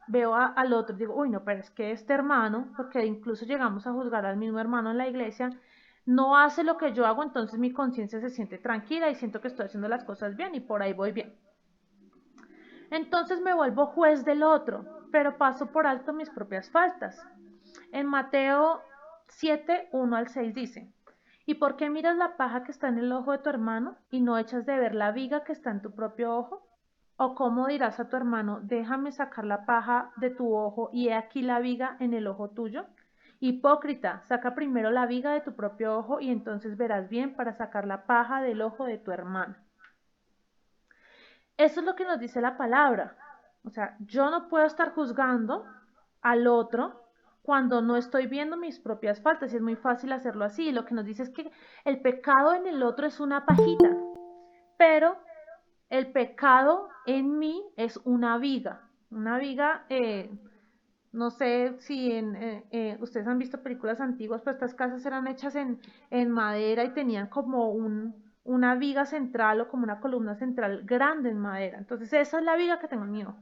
S1: veo al otro y digo, uy, no, pero es que este hermano, porque incluso llegamos a juzgar al mismo hermano en la iglesia, no hace lo que yo hago, entonces mi conciencia se siente tranquila y siento que estoy haciendo las cosas bien y por ahí voy bien. Entonces me vuelvo juez del otro, pero paso por alto mis propias faltas. En Mateo 7, 1 al 6 dice, ¿y por qué miras la paja que está en el ojo de tu hermano y no echas de ver la viga que está en tu propio ojo? ¿O cómo dirás a tu hermano, déjame sacar la paja de tu ojo y he aquí la viga en el ojo tuyo? Hipócrita, saca primero la viga de tu propio ojo y entonces verás bien para sacar la paja del ojo de tu hermano. Eso es lo que nos dice la palabra. O sea, yo no puedo estar juzgando al otro cuando no estoy viendo mis propias faltas y es muy fácil hacerlo así. Lo que nos dice es que el pecado en el otro es una pajita, pero el pecado en mí es una viga. Una viga, no sé si ustedes han visto películas antiguas, pero estas casas eran hechas en madera y tenían como una viga central o como una columna central grande en madera. Entonces esa es la viga que tengo en mi ojo.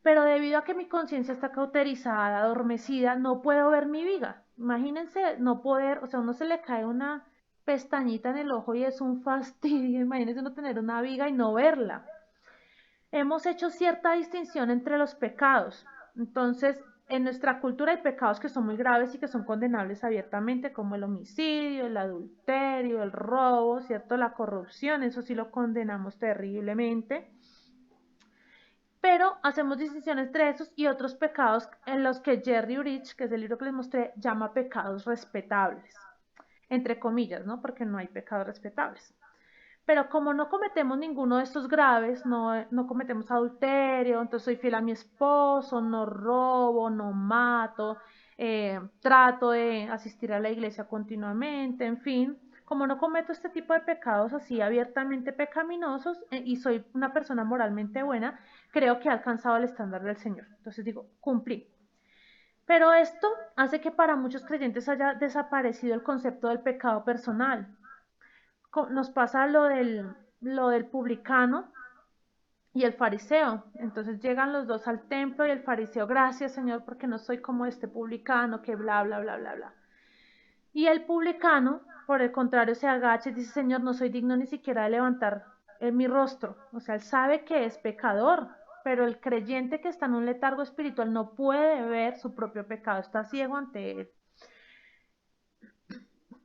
S1: Pero debido a que mi conciencia está cauterizada, adormecida, no puedo ver mi viga. Imagínense no poder, o sea, a uno se le cae una pestañita en el ojo y es un fastidio. Imagínense uno tener una viga y no verla. Hemos hecho cierta distinción entre los pecados. Entonces, en nuestra cultura hay pecados que son muy graves y que son condenables abiertamente, como el homicidio, el adulterio, el robo, ¿cierto? La corrupción, eso sí lo condenamos terriblemente. Pero hacemos distinción entre esos y otros pecados en los que Jerry Rich, que es el libro que les mostré, llama pecados respetables, entre comillas, ¿no? Porque no hay pecados respetables. Pero como no cometemos ninguno de estos graves, no cometemos adulterio, entonces soy fiel a mi esposo, no robo, no mato, trato de asistir a la iglesia continuamente, en fin, como no cometo este tipo de pecados así abiertamente pecaminosos y soy una persona moralmente buena, creo que he alcanzado el estándar del Señor. Entonces digo, cumplí. Pero esto hace que para muchos creyentes haya desaparecido el concepto del pecado personal. Nos pasa lo del publicano y el fariseo. Entonces llegan los dos al templo y el fariseo, gracias Señor, porque no soy como este publicano que bla, bla, bla, bla, bla. Y el publicano, por el contrario, se agacha y dice, Señor, no soy digno ni siquiera de levantar mi rostro. O sea, él sabe que es pecador, pero el creyente que está en un letargo espiritual no puede ver su propio pecado, está ciego ante él.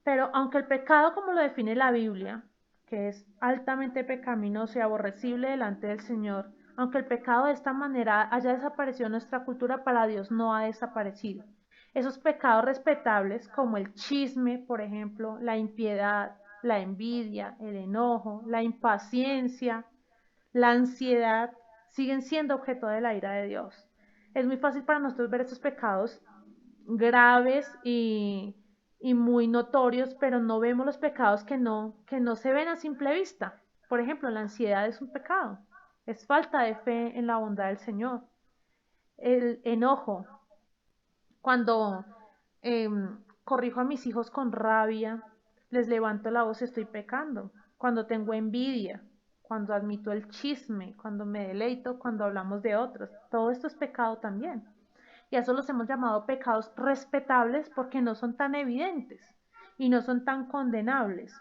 S1: Pero aunque el pecado, como lo define la Biblia, que es altamente pecaminoso y aborrecible delante del Señor, aunque el pecado de esta manera haya desaparecido en nuestra cultura, para Dios no ha desaparecido. Esos pecados respetables, como el chisme, por ejemplo, la impiedad, la envidia, el enojo, la impaciencia, la ansiedad, siguen siendo objeto de la ira de Dios. Es muy fácil para nosotros ver estos pecados graves y muy notorios, pero no vemos los pecados que no se ven a simple vista. Por ejemplo, la ansiedad es un pecado, es falta de fe en la bondad del Señor. El enojo, cuando eh, corrijo a mis hijos con rabia, les levanto la voz, estoy pecando. Cuando tengo envidia, cuando admito el chisme, cuando me deleito, cuando hablamos de otros, todo esto es pecado también. Y a eso los hemos llamado pecados respetables porque no son tan evidentes y no son tan condenables.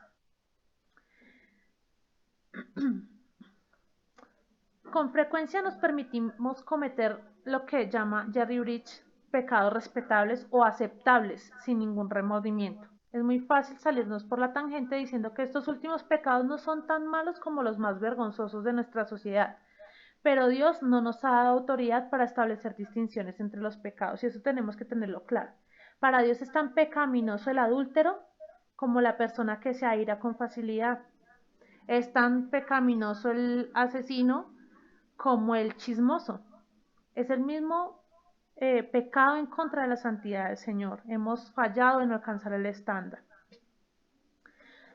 S1: Con frecuencia nos permitimos cometer lo que llama Jerry Rich pecados respetables o aceptables sin ningún remordimiento. Es muy fácil salirnos por la tangente diciendo que estos últimos pecados no son tan malos como los más vergonzosos de nuestra sociedad. Pero Dios no nos ha dado autoridad para establecer distinciones entre los pecados y eso tenemos que tenerlo claro. Para Dios es tan pecaminoso el adúltero como la persona que se aira con facilidad. Es tan pecaminoso el asesino como el chismoso. Es el mismo pecado en contra de la santidad del Señor. Hemos fallado en alcanzar el estándar.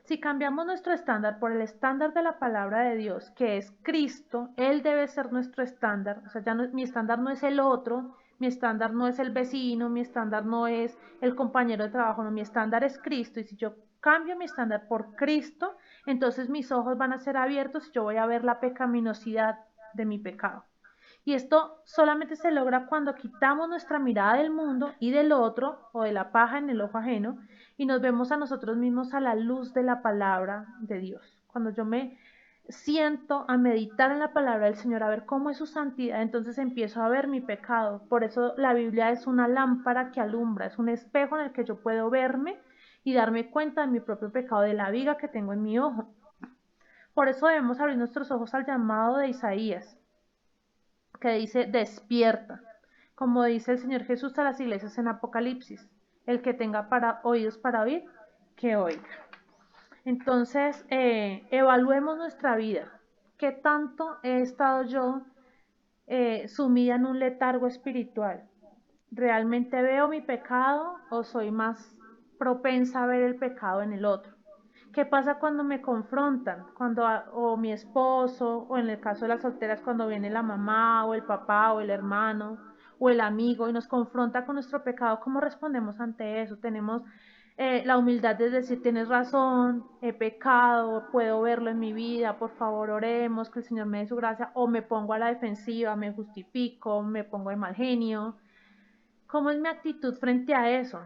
S1: Si cambiamos nuestro estándar por el estándar de la palabra de Dios, que es Cristo, Él debe ser nuestro estándar. O sea, ya no, mi estándar no es el otro, mi estándar no es el vecino, mi estándar no es el compañero de trabajo, no, mi estándar es Cristo. Y si yo cambio mi estándar por Cristo, entonces mis ojos van a ser abiertos y yo voy a ver la pecaminosidad de mi pecado. Y esto solamente se logra cuando quitamos nuestra mirada del mundo y del otro, o de la paja en el ojo ajeno, y nos vemos a nosotros mismos a la luz de la palabra de Dios. Cuando yo me siento a meditar en la palabra del Señor, a ver cómo es su santidad, entonces empiezo a ver mi pecado. Por eso la Biblia es una lámpara que alumbra, es un espejo en el que yo puedo verme y darme cuenta de mi propio pecado, de la viga que tengo en mi ojo. Por eso debemos abrir nuestros ojos al llamado de Isaías, que dice despierta, como dice el Señor Jesús a las iglesias en Apocalipsis, el que tenga oídos para oír, que oiga. Entonces, evaluemos nuestra vida. ¿qué tanto he estado yo sumida en un letargo espiritual? ¿Realmente veo mi pecado o soy más propensa a ver el pecado en el otro? ¿Qué pasa cuando me confrontan? O mi esposo, o en el caso de las solteras, cuando viene la mamá, o el papá, o el hermano, o el amigo, y nos confronta con nuestro pecado, ¿cómo respondemos ante eso? Tenemos la humildad de decir, tienes razón, he pecado, puedo verlo en mi vida, por favor oremos, que el Señor me dé su gracia, o me pongo a la defensiva, me justifico, me pongo de mal genio. ¿Cómo es mi actitud frente a eso?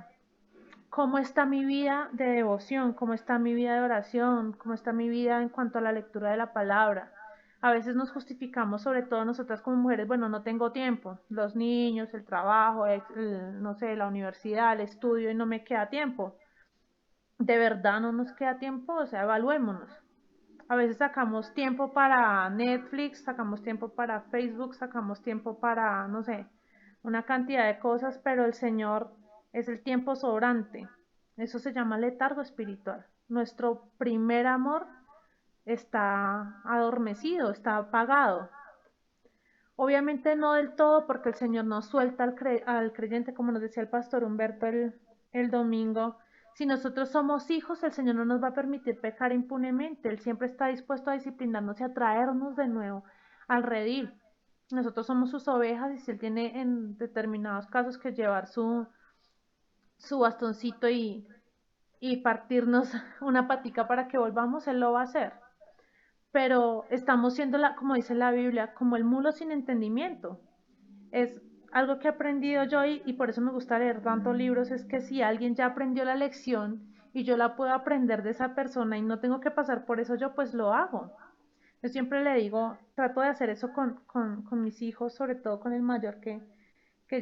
S1: ¿Cómo está mi vida de devoción? ¿Cómo está mi vida de oración? ¿Cómo está mi vida en cuanto a la lectura de la palabra? A veces nos justificamos, sobre todo nosotras como mujeres, bueno, no tengo tiempo, los niños, el trabajo, no sé, la universidad, el estudio y no me queda tiempo. ¿De verdad no nos queda tiempo? O sea, evaluémonos. A veces sacamos tiempo para Netflix, sacamos tiempo para Facebook, sacamos tiempo para, no sé, una cantidad de cosas, pero el Señor es el tiempo sobrante. Eso se llama letargo espiritual. Nuestro primer amor está adormecido, está apagado. Obviamente no del todo, porque el Señor no suelta al creyente, como nos decía el pastor Humberto el domingo. Si nosotros somos hijos, el Señor no nos va a permitir pecar impunemente. Él siempre está dispuesto a disciplinarnos y a traernos de nuevo al redil. Nosotros somos sus ovejas y si Él tiene en determinados casos que llevar su bastoncito y partirnos una patica para que volvamos, Él lo va a hacer. Pero estamos siendo, como dice la Biblia, como el mulo sin entendimiento. Es algo que he aprendido yo y por eso me gusta leer tantos libros, es que si alguien ya aprendió la lección y yo la puedo aprender de esa persona y no tengo que pasar por eso yo, pues lo hago. Yo siempre le digo, trato de hacer eso con mis hijos, sobre todo con el mayor que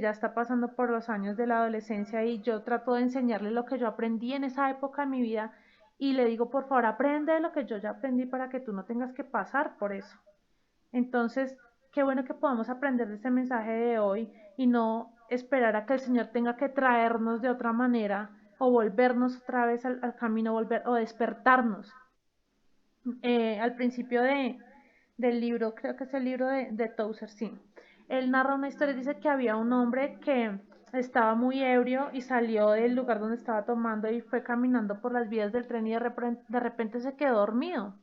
S1: ya está pasando por los años de la adolescencia y yo trato de enseñarle lo que yo aprendí en esa época de mi vida y le digo, por favor, aprende de lo que yo ya aprendí para que tú no tengas que pasar por eso. Entonces, qué bueno que podamos aprender de este mensaje de hoy y no esperar a que el Señor tenga que traernos de otra manera o volvernos otra vez al camino, volver o despertarnos. Al principio del libro, creo que es el libro de Tozer, sí. Él narra una historia, dice que había un hombre que estaba muy ebrio y salió del lugar donde estaba tomando y fue caminando por las vías del tren y de repente se quedó dormido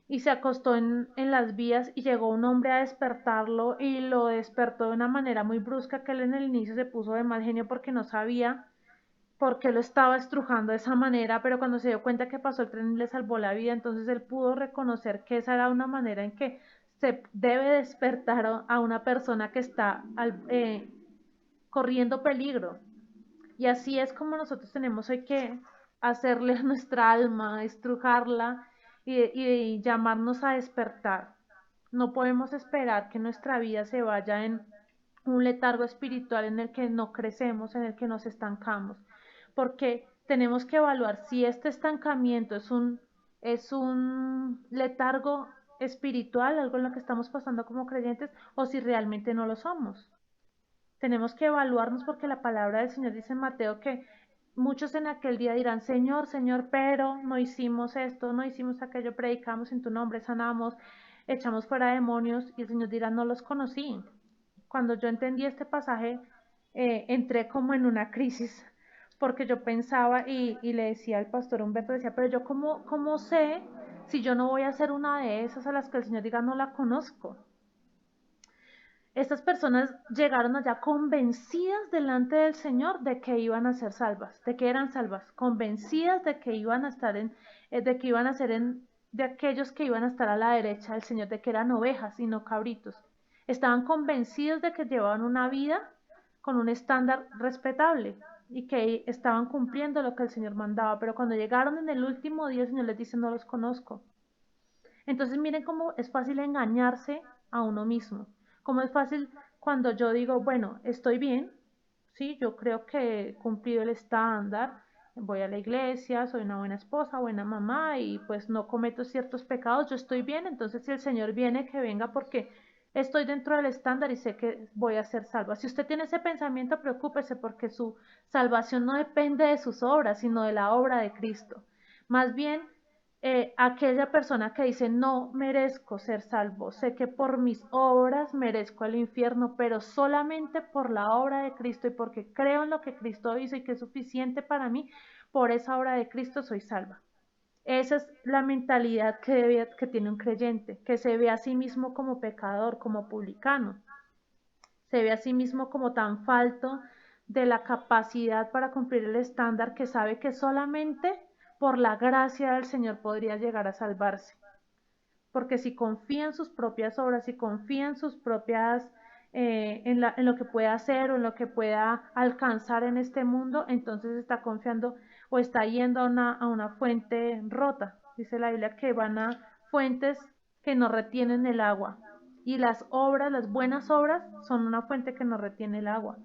S1: y se acostó en las vías y llegó un hombre a despertarlo y lo despertó de una manera muy brusca que él en el inicio se puso de mal genio porque no sabía por qué lo estaba estrujando de esa manera, pero cuando se dio cuenta que pasó el tren le salvó la vida, entonces él pudo reconocer que esa era una manera en que se debe despertar a una persona que está corriendo peligro. Y así es como nosotros tenemos hoy que hacerle a nuestra alma, estrujarla y llamarnos a despertar. No podemos esperar que nuestra vida se vaya en un letargo espiritual en el que no crecemos, en el que nos estancamos, porque tenemos que evaluar si este estancamiento es un letargo espiritual, algo en lo que estamos pasando como creyentes, o si realmente no lo somos. Tenemos que evaluarnos porque la palabra del Señor dice en Mateo que muchos en aquel día dirán, Señor, Señor, pero no hicimos esto, no hicimos aquello, predicamos en tu nombre, sanamos, echamos fuera demonios y el Señor dirá, no los conocí. Cuando yo entendí este pasaje, entré como en una crisis porque yo pensaba y le decía al pastor Humberto, decía, pero yo cómo sé si yo no voy a ser una de esas a las que el Señor diga no la conozco. Estas personas llegaron allá convencidas delante del Señor de que iban a ser salvas, de que eran salvas, convencidas de que iban a estar de que iban a ser de aquellos que iban a estar a la derecha del Señor, de que eran ovejas y no cabritos. Estaban convencidos de que llevaban una vida con un estándar respetable y que estaban cumpliendo lo que el Señor mandaba, pero cuando llegaron en el último día el Señor les dice no los conozco. Entonces miren cómo es fácil engañarse a uno mismo, cómo es fácil cuando yo digo, bueno, estoy bien, sí, yo creo que he cumplido el estándar, voy a la iglesia, soy una buena esposa, buena mamá y pues no cometo ciertos pecados, yo estoy bien, entonces si el Señor viene, que venga porque estoy dentro del estándar y sé que voy a ser salva. Si usted tiene ese pensamiento, preocúpese porque su salvación no depende de sus obras, sino de la obra de Cristo. Más bien, aquella persona que dice no merezco ser salvo, sé que por mis obras merezco el infierno, pero solamente por la obra de Cristo y porque creo en lo que Cristo hizo y que es suficiente para mí, por esa obra de Cristo soy salva. Esa es la mentalidad que tiene un creyente, que se ve a sí mismo como pecador, como publicano, se ve a sí mismo como tan falto de la capacidad para cumplir el estándar, que sabe que solamente por la gracia del Señor podría llegar a salvarse. Porque si confía en sus propias obras, si confía en sus propias, en lo que pueda hacer o en lo que pueda alcanzar en este mundo, entonces está confiando o está yendo a una fuente rota. Dice la Biblia que van a fuentes que no retienen el agua. Y las obras, las buenas obras, son una fuente que no retiene el agua.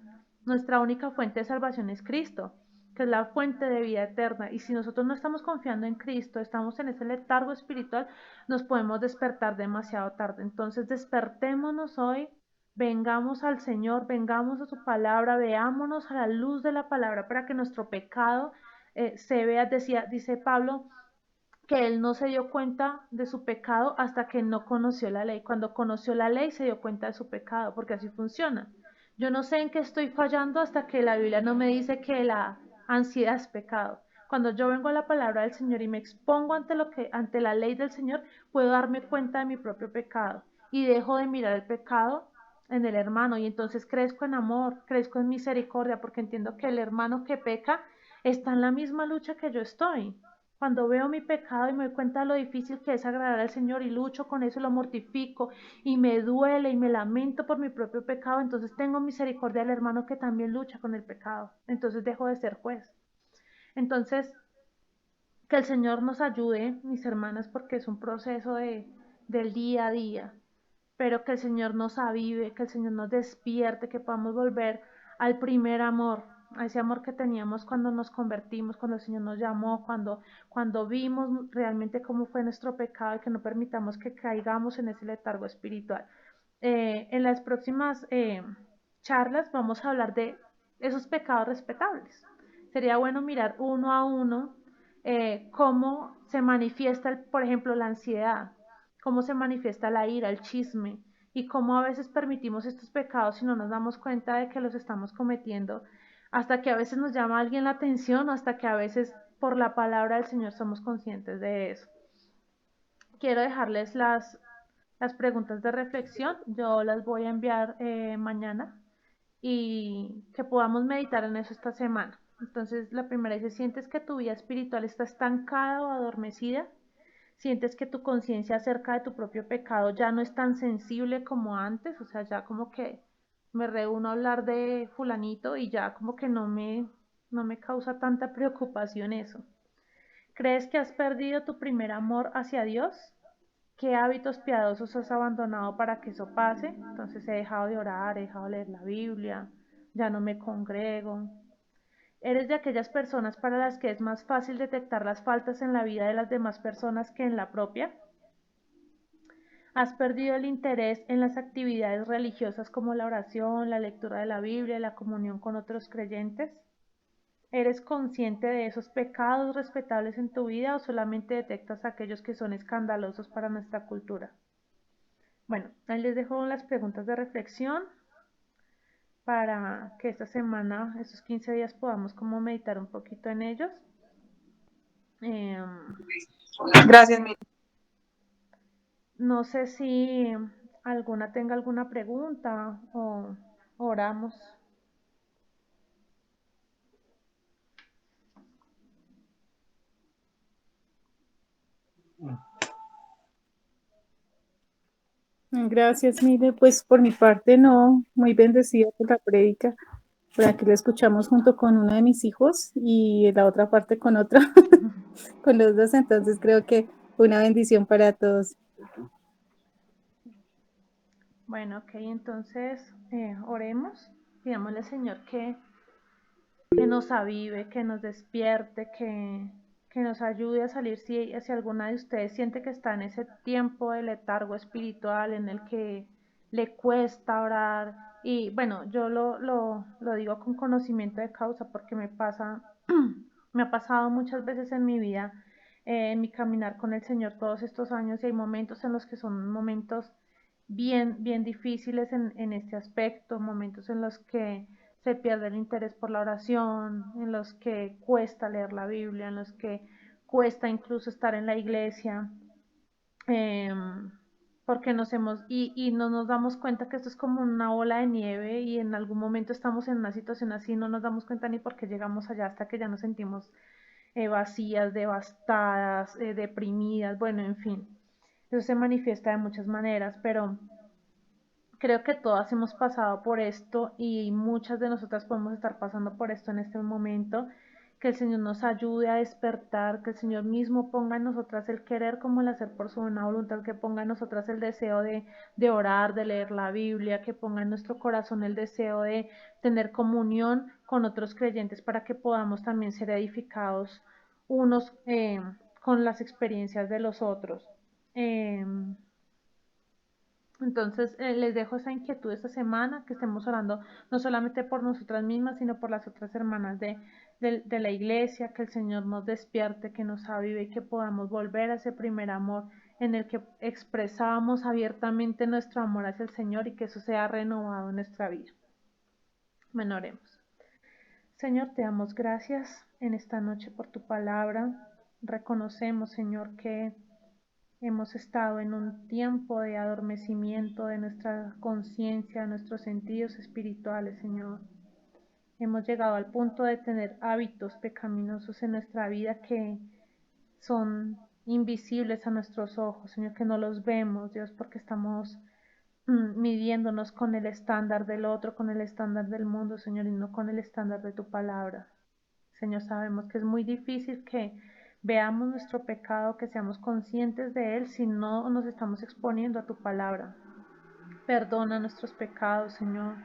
S1: Nuestra única fuente de salvación es Cristo, que es la fuente de vida eterna. Y si nosotros no estamos confiando en Cristo, estamos en ese letargo espiritual, nos podemos despertar demasiado tarde. Entonces despertémonos hoy, vengamos al Señor, vengamos a su palabra, veámonos a la luz de la palabra para que nuestro pecado se vea. Dice Pablo que él no se dio cuenta de su pecado hasta que no conoció la ley. Cuando conoció la ley se dio cuenta de su pecado, porque así funciona. Yo no sé en qué estoy fallando hasta que la Biblia no me dice que la ansiedad es pecado. Cuando yo vengo a la palabra del Señor y me expongo ante la ley del Señor, puedo darme cuenta de mi propio pecado y dejo de mirar el pecado en el hermano, y entonces crezco en amor, crezco en misericordia, porque entiendo que el hermano que peca está en la misma lucha que yo estoy. Cuando veo mi pecado y me doy cuenta de lo difícil que es agradar al Señor y lucho con eso, lo mortifico y me duele y me lamento por mi propio pecado, entonces tengo misericordia del hermano que también lucha con el pecado. Entonces dejo de ser juez. Entonces, que el Señor nos ayude, mis hermanas, porque es un proceso del día a día, pero que el Señor nos avive, que el Señor nos despierte, que podamos volver al primer amor, a ese amor que teníamos cuando nos convertimos, cuando el Señor nos llamó, cuando vimos realmente cómo fue nuestro pecado, y que no permitamos que caigamos en ese letargo espiritual. En las próximas charlas vamos a hablar de esos pecados respetables. Sería bueno mirar uno a uno cómo se manifiesta, por ejemplo, la ansiedad, cómo se manifiesta la ira, el chisme, y cómo a veces permitimos estos pecados y no nos damos cuenta de que los estamos cometiendo, hasta que a veces nos llama alguien la atención, hasta que a veces por la palabra del Señor somos conscientes de eso. Quiero dejarles las preguntas de reflexión, yo las voy a enviar mañana, y que podamos meditar en eso esta semana. Entonces, la primera dice: ¿sientes que tu vida espiritual está estancada o adormecida? ¿Sientes que tu conciencia acerca de tu propio pecado ya no es tan sensible como antes? O sea, ya como que me reúno a hablar de fulanito y ya como que no me causa tanta preocupación eso. ¿Crees que has perdido tu primer amor hacia Dios? ¿Qué hábitos piadosos has abandonado para que eso pase? Entonces he dejado de orar, he dejado de leer la Biblia, ya no me congrego. ¿Eres de aquellas personas para las que es más fácil detectar las faltas en la vida de las demás personas que en la propia? ¿Has perdido el interés en las actividades religiosas como la oración, la lectura de la Biblia y la comunión con otros creyentes? ¿Eres consciente de esos pecados respetables en tu vida o solamente detectas aquellos que son escandalosos para nuestra cultura? Bueno, ahí les dejo las preguntas de reflexión para que esta semana, estos 15 días, podamos como meditar un poquito en ellos.
S4: Gracias, Miriam.
S1: No sé si alguna tenga alguna pregunta o oramos.
S5: Gracias, Mire. Pues por mi parte no, muy bendecida por la prédica. Por aquí la escuchamos junto con uno de mis hijos y la otra parte con otro, con los dos. Entonces creo que una bendición para todos.
S1: Bueno, ok, entonces oremos. Pidámosle al Señor que nos avive, que nos despierte, que nos ayude a salir. Si alguna de ustedes siente que está en ese tiempo de letargo espiritual en el que le cuesta orar, y bueno, yo lo digo con conocimiento de causa porque me pasa, me ha pasado muchas veces en mi vida, en mi caminar con el Señor todos estos años, y hay momentos en los que son momentos bien difíciles en este aspecto, momentos en los que se pierde el interés por la oración, en los que cuesta leer la Biblia, en los que cuesta incluso estar en la iglesia, eh, porque y no nos damos cuenta que esto es como una bola de nieve, y en algún momento estamos en una situación así, no nos damos cuenta ni por qué llegamos allá, hasta que ya nos sentimos vacías, devastadas, deprimidas, bueno, en fin. Eso se manifiesta de muchas maneras, pero creo que todas hemos pasado por esto, y muchas de nosotras podemos estar pasando por esto en este momento. Que el Señor nos ayude a despertar, que el Señor mismo ponga en nosotras el querer como el hacer por su buena voluntad, que ponga en nosotras el deseo de orar, de leer la Biblia, que ponga en nuestro corazón el deseo de tener comunión con otros creyentes, para que podamos también ser edificados unos con las experiencias de los otros. Entonces, les dejo esa inquietud esta semana, que estemos orando no solamente por nosotras mismas, sino por las otras hermanas de la iglesia, que el Señor nos despierte, que nos avive, y que podamos volver a ese primer amor en el que expresábamos abiertamente nuestro amor hacia el Señor, y que eso sea renovado en nuestra vida. Bueno, oremos. Señor, te damos gracias en esta noche por tu palabra. Reconocemos, Señor, que hemos estado en un tiempo de adormecimiento de nuestra conciencia, de nuestros sentidos espirituales, Señor. Hemos llegado al punto de tener hábitos pecaminosos en nuestra vida que son invisibles a nuestros ojos, Señor, que no los vemos, Dios, porque estamos midiéndonos con el estándar del otro, con el estándar del mundo, Señor, y no con el estándar de tu palabra. Señor, sabemos que es muy difícil que veamos nuestro pecado, que seamos conscientes de él, si no nos estamos exponiendo a tu palabra. Perdona nuestros pecados, Señor,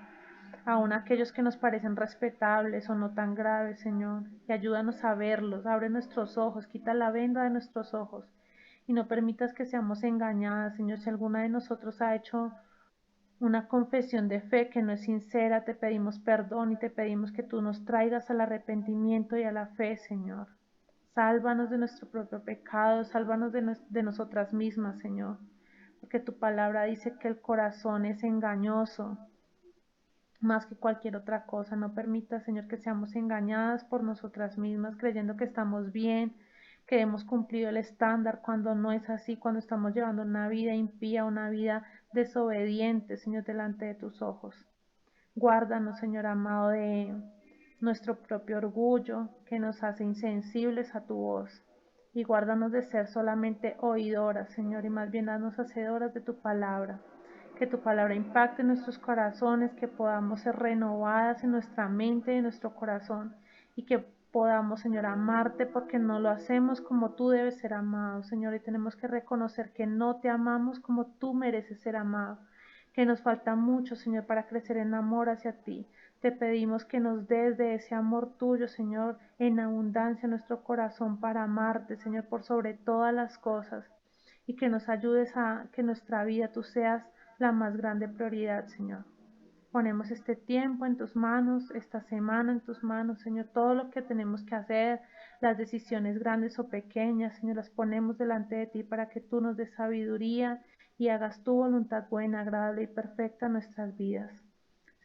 S1: aun aquellos que nos parecen respetables o no tan graves, Señor, y ayúdanos a verlos. Abre nuestros ojos, quita la venda de nuestros ojos, y no permitas que seamos engañadas, Señor. Si alguna de nosotros ha hecho una confesión de fe que no es sincera, te pedimos perdón, y te pedimos que tú nos traigas al arrepentimiento y a la fe, Señor. Sálvanos de nuestro propio pecado, sálvanos de nosotras mismas, Señor, porque tu palabra dice que el corazón es engañoso más que cualquier otra cosa. No permita, Señor, que seamos engañadas por nosotras mismas, creyendo que estamos bien, que hemos cumplido el estándar, cuando no es así, cuando estamos llevando una vida impía, una vida desobediente, Señor, delante de tus ojos. Guárdanos, Señor amado, de nuestro propio orgullo, que nos hace insensibles a tu voz, y guárdanos de ser solamente oidoras, Señor, y más bien haznos hacedoras de tu palabra. Que tu palabra impacte en nuestros corazones, que podamos ser renovadas en nuestra mente y en nuestro corazón, y que podamos, Señor, amarte, porque no lo hacemos como tú debes ser amado, Señor, y tenemos que reconocer que no te amamos como tú mereces ser amado, que nos falta mucho, Señor, para crecer en amor hacia ti. Te pedimos que nos des de ese amor tuyo, Señor, en abundancia en nuestro corazón, para amarte, Señor, por sobre todas las cosas, y que nos ayudes a que nuestra vida tú seas la más grande prioridad, Señor. Ponemos este tiempo en tus manos, esta semana en tus manos, Señor. Todo lo que tenemos que hacer, las decisiones grandes o pequeñas, Señor, las ponemos delante de ti, para que tú nos des sabiduría y hagas tu voluntad buena, agradable y perfecta en nuestras vidas.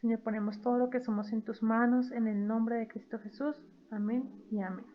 S1: Señor, ponemos todo lo que somos en tus manos, en el nombre de Cristo Jesús. Amén y amén.